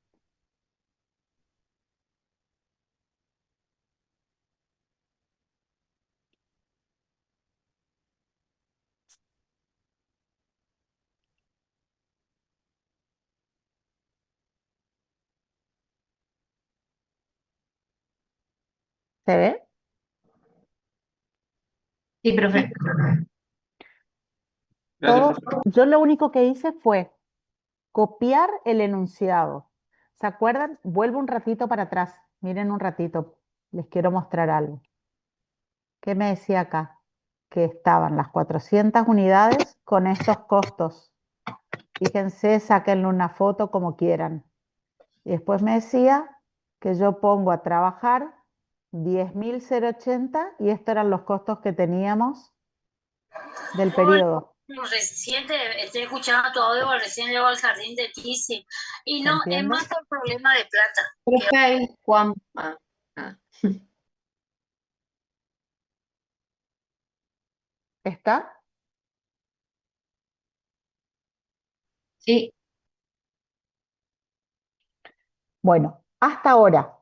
¿Se ve? Sí, profe. Gracias, Todo, profe. yo lo único que hice fue copiar el enunciado. ¿Se acuerdan? Vuelvo un ratito para atrás. Miren un ratito. Les quiero mostrar algo. ¿Qué me decía acá? Que estaban las 400 unidades con estos costos. Fíjense, sáquenle una foto como quieran. Y después me decía que yo pongo a trabajar 10.080 y estos eran los costos que teníamos del periodo. Recién estoy escuchando tu audio, recién llego al jardín de Kissy. Y ¿Se no, es entiende? más por problema de plata. Profe, ahí, Juan. Ah. ¿Está? Sí. Bueno, hasta ahora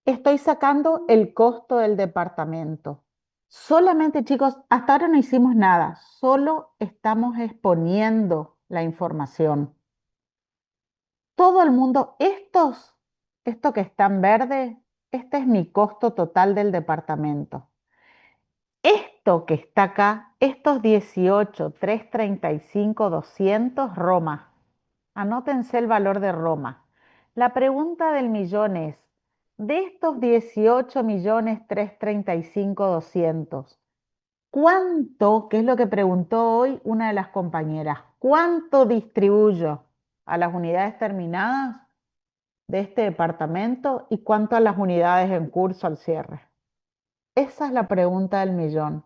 estoy sacando el costo del departamento. Solamente, chicos, hasta ahora no hicimos nada, solo estamos exponiendo la información. Todo el mundo, esto que está en verde, Este es mi costo total del departamento. Esto que está acá, estos 18, 335, 200, Roma. Anótense el valor de Roma. La pregunta del millón es, de estos 18.335.200, ¿cuánto, que es lo que preguntó hoy una de las compañeras, cuánto distribuyo a las unidades terminadas de este departamento y cuánto a las unidades en curso al cierre? Esa es la pregunta del millón.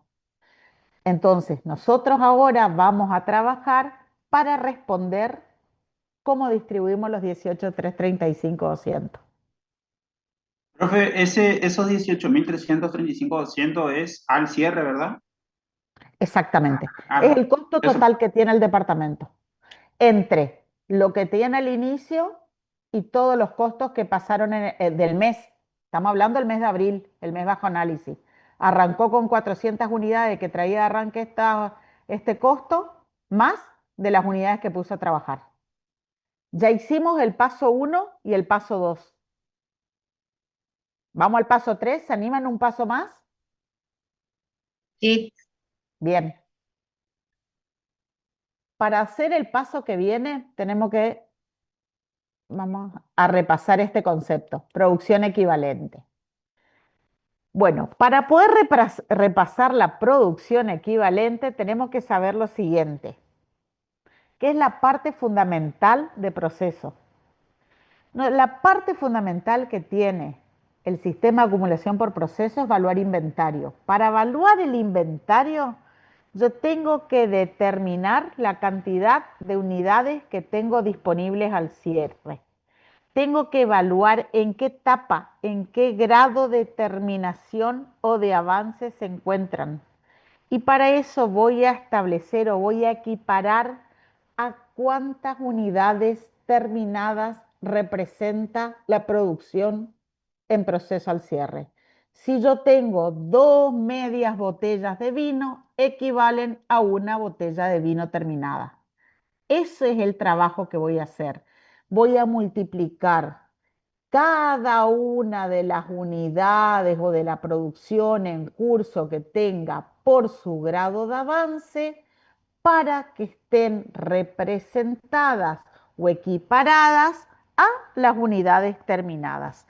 Entonces, nosotros ahora vamos a trabajar para responder cómo distribuimos los 18.335.200. Profe, esos 18.335.200 es al cierre, ¿verdad? Exactamente. Ah, Es el costo eso. total que tiene el departamento entre lo que tiene al inicio y todos los costos que pasaron del mes. Estamos hablando del mes de abril, el mes bajo análisis. Arrancó con 400 unidades que traía de arranque este costo, más de las unidades que puso a trabajar. Ya hicimos el paso 1 y el paso 2. Vamos al paso 3. ¿Se animan un paso más? Sí, Bien. Para hacer el paso que viene, vamos a repasar este concepto, producción equivalente. Bueno, para poder repasar la producción equivalente, tenemos que saber lo siguiente, que es la parte fundamental de proceso. No, la parte fundamental que tiene el sistema de acumulación por proceso es evaluar inventario. Para evaluar el inventario, yo tengo que determinar la cantidad de unidades que tengo disponibles al cierre. Tengo que evaluar en qué etapa, en qué grado de terminación o de avance se encuentran. Y para eso voy a establecer o voy a equiparar a cuántas unidades terminadas representa la producción en proceso al cierre. Si yo tengo 2 medias botellas de vino, equivalen a una botella de vino terminada. Ese es el trabajo que voy a hacer. Voy a multiplicar cada una de las unidades o de la producción en curso que tenga por su grado de avance para que estén representadas o equiparadas a las unidades terminadas.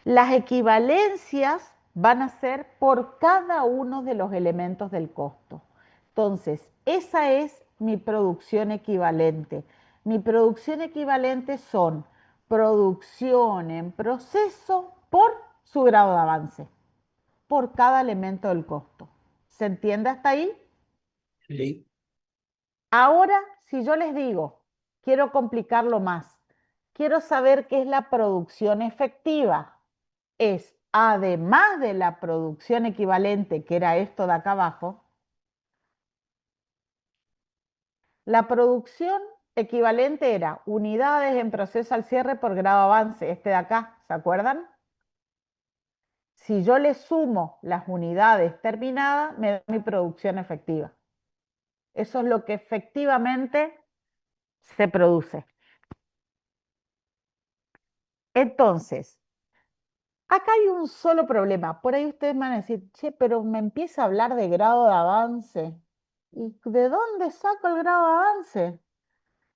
Las equivalencias van a ser por cada uno de los elementos del costo. Entonces, esa es mi producción equivalente. Mi producción equivalente son producción en proceso por su grado de avance, por cada elemento del costo. ¿Se entiende hasta ahí? Sí. Ahora, si yo les digo, quiero complicarlo más, quiero saber qué es la producción efectiva. Es, además de la producción equivalente, que era esto de acá abajo, la producción equivalente era unidades en proceso al cierre por grado de avance, este de acá, ¿se acuerdan? Si yo le sumo las unidades terminadas, me da mi producción efectiva. Eso es lo que efectivamente se produce. Entonces, acá hay un solo problema. Por ahí ustedes van a decir, che, pero me empieza a hablar de grado de avance. ¿Y de dónde saco el grado de avance?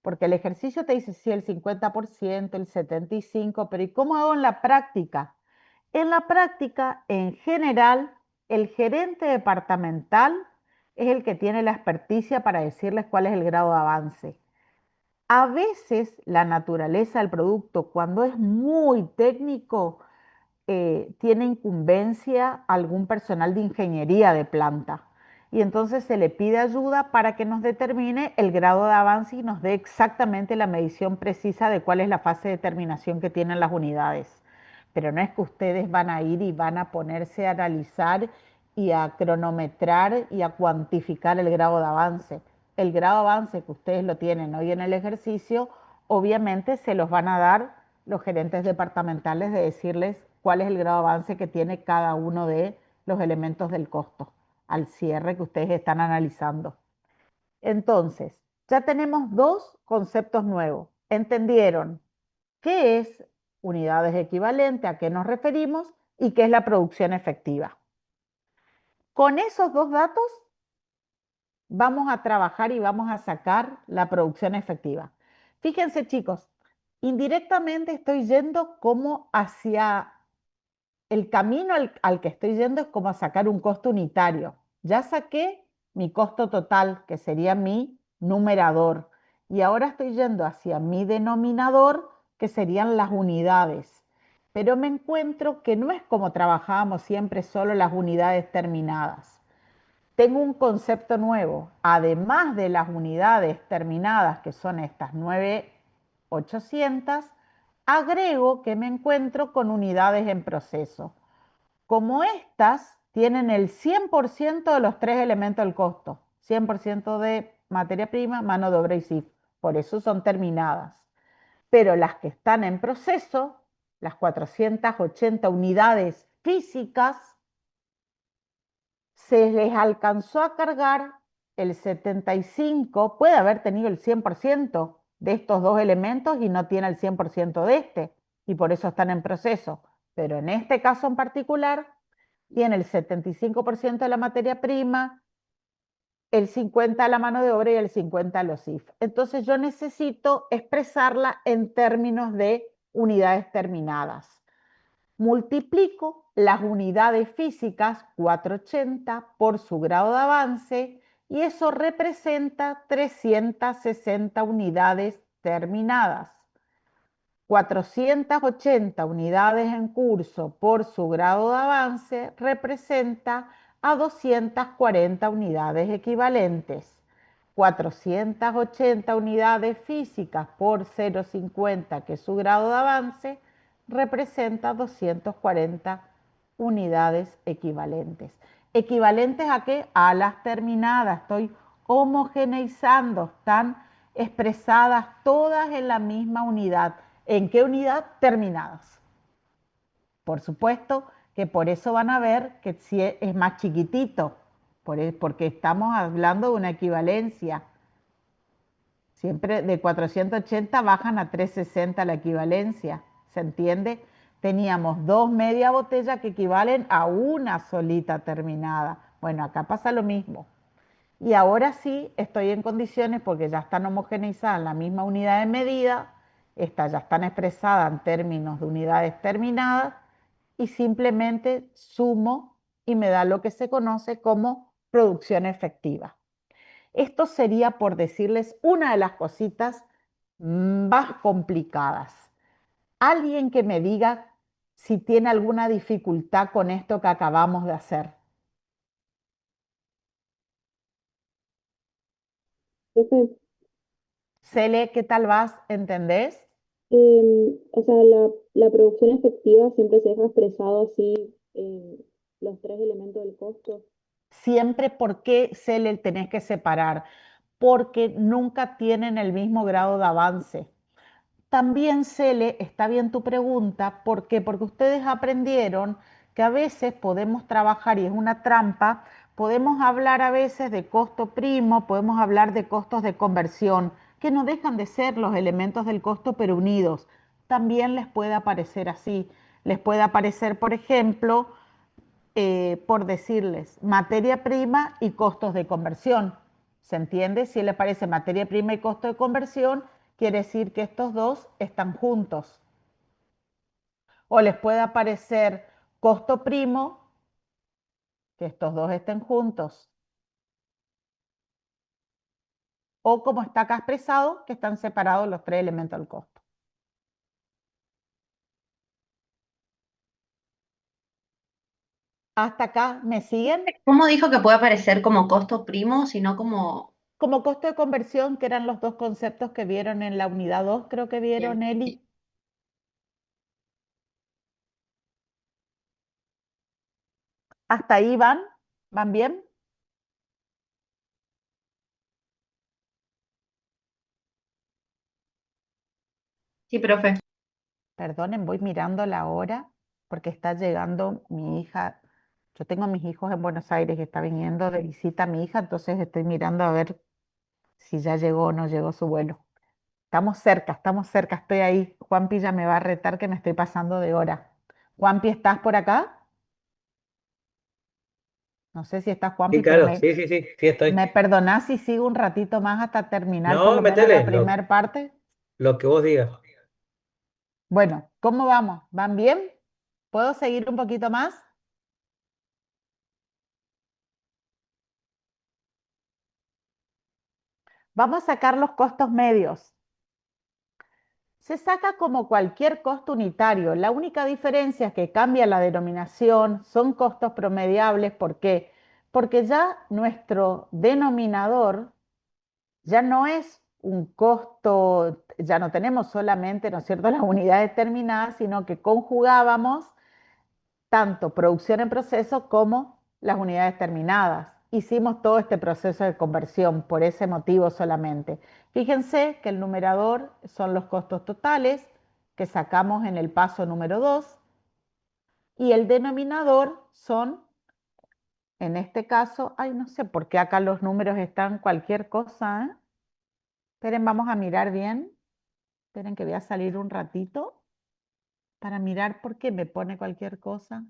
Porque el ejercicio te dice, sí, el 50%, el 75%, pero ¿y cómo hago en la práctica? En la práctica, en general, el gerente departamental es el que tiene la experticia para decirles cuál es el grado de avance. A veces la naturaleza del producto, cuando es muy técnico, tiene incumbencia algún personal de ingeniería de planta. Y entonces se le pide ayuda para que nos determine el grado de avance y nos dé exactamente la medición precisa de cuál es la fase de terminación que tienen las unidades. Pero no es que ustedes van a ir y van a ponerse a analizar y a cronometrar y a cuantificar el grado de avance. El grado de avance que ustedes lo tienen hoy en el ejercicio, obviamente se los van a dar los gerentes departamentales de decirles cuál es el grado de avance que tiene cada uno de los elementos del costo al cierre que ustedes están analizando. Entonces, ya tenemos dos conceptos nuevos. ¿Entendieron qué es unidades equivalentes, a qué nos referimos y qué es la producción efectiva. Con esos dos datos vamos a trabajar y vamos a sacar la producción efectiva. Fíjense, chicos, indirectamente estoy yendo como hacia el camino al que estoy yendo es como a sacar un costo unitario. Ya saqué mi costo total, que sería mi numerador, y ahora estoy yendo hacia mi denominador, que serían las unidades. Pero me encuentro que no es como trabajábamos siempre solo las unidades terminadas. Tengo un concepto nuevo. Además de las unidades terminadas, que son estas 9.800, agrego que me encuentro con unidades en proceso. Como estas tienen el 100% de los tres elementos del costo, 100% de materia prima, mano de obra y CIF, por eso son terminadas. Pero las que están en proceso, las 480 unidades físicas, se les alcanzó a cargar el 75%, puede haber tenido el 100% de estos dos elementos y no tiene el 100% de este, y por eso están en proceso. Pero en este caso en particular, tiene el 75% de la materia prima, el 50% de la mano de obra y el 50% de los IF. Entonces yo necesito expresarla en términos de unidades terminadas. Multiplico las unidades físicas 480 por su grado de avance y eso representa 360 unidades terminadas. 480 unidades en curso por su grado de avance representa a 240 unidades equivalentes. 480 unidades físicas por 0,50, que es su grado de avance, representa 240 unidades equivalentes. ¿Equivalentes a qué? A las terminadas. Estoy homogeneizando, están expresadas todas en la misma unidad. ¿En qué unidad? Terminadas. Por supuesto que por eso van a ver que si es más chiquitito, porque estamos hablando de una equivalencia. Siempre de 480 bajan a 360 la equivalencia, ¿se entiende? Teníamos dos media botella que equivalen a una solita terminada. Bueno, acá pasa lo mismo. Y ahora sí estoy en condiciones, porque ya están homogeneizadas en la misma unidad de medida, estas ya están expresadas en términos de unidades terminadas, y simplemente sumo y me da lo que se conoce como producción efectiva. Esto sería, por decirles, una de las cositas más complicadas. Alguien que me diga si tiene alguna dificultad con esto que acabamos de hacer. Profe, Cele, ¿qué tal vas? ¿Entendés? o sea, la producción efectiva siempre se deja expresado así los tres elementos del costo. Siempre, ¿por qué Cele tenés que separar? Porque nunca tienen el mismo grado de avance. También, Cele, está bien tu pregunta, ¿por qué? Porque ustedes aprendieron que a veces podemos trabajar, y es una trampa, podemos hablar a veces de costo primo, podemos hablar de costos de conversión, que no dejan de ser los elementos del costo, pero unidos. También les puede aparecer así. Les puede aparecer, por ejemplo, por decirles, materia prima y costos de conversión. ¿Se entiende? Si le parece materia prima y costo de conversión, quiere decir que estos dos están juntos. O les puede aparecer costo primo, que estos dos estén juntos. O como está acá expresado, que están separados los tres elementos del costo. ¿Hasta acá me siguen? ¿Cómo dijo que puede aparecer como costo primo, sino como... Como costo de conversión, que eran los dos conceptos que vieron en la unidad 2, creo que vieron, Bien. Eli. ¿Hasta ahí van? ¿Van bien? Sí, profe. Perdonen, voy mirando la hora porque está llegando mi hija. Yo tengo a mis hijos en Buenos Aires y está viniendo de visita a mi hija, entonces estoy mirando a ver si ya llegó o no llegó su vuelo. Estamos cerca, estoy ahí. Juan Pilla me va a retar que me estoy pasando de hora. Juanpi, ¿estás por acá? No sé si estás, Sí, Juanpi, pero claro, sí, sí, sí, sí estoy. ¿me perdonás si sigo un ratito más hasta terminar por No, lo menos la metele, primera parte? lo que vos digas. Bueno, ¿cómo vamos? ¿Van bien? ¿Puedo seguir un poquito más? Vamos a sacar los costos medios. Se saca como cualquier costo unitario. La única diferencia es que cambia la denominación, son costos promediables. ¿Por qué? Porque ya nuestro denominador ya no es un costo, ya no tenemos solamente, ¿no es cierto?, las unidades terminadas, sino que conjugábamos tanto producción en proceso como las unidades terminadas. Hicimos todo este proceso de conversión por ese motivo solamente. Fíjense que el numerador son los costos totales que sacamos en el paso número 2 y el denominador son, en este caso, ay, no sé por qué acá los números están cualquier cosa, ¿eh? Esperen, vamos a mirar bien. Esperen que voy a salir un ratito para mirar por qué me pone cualquier cosa.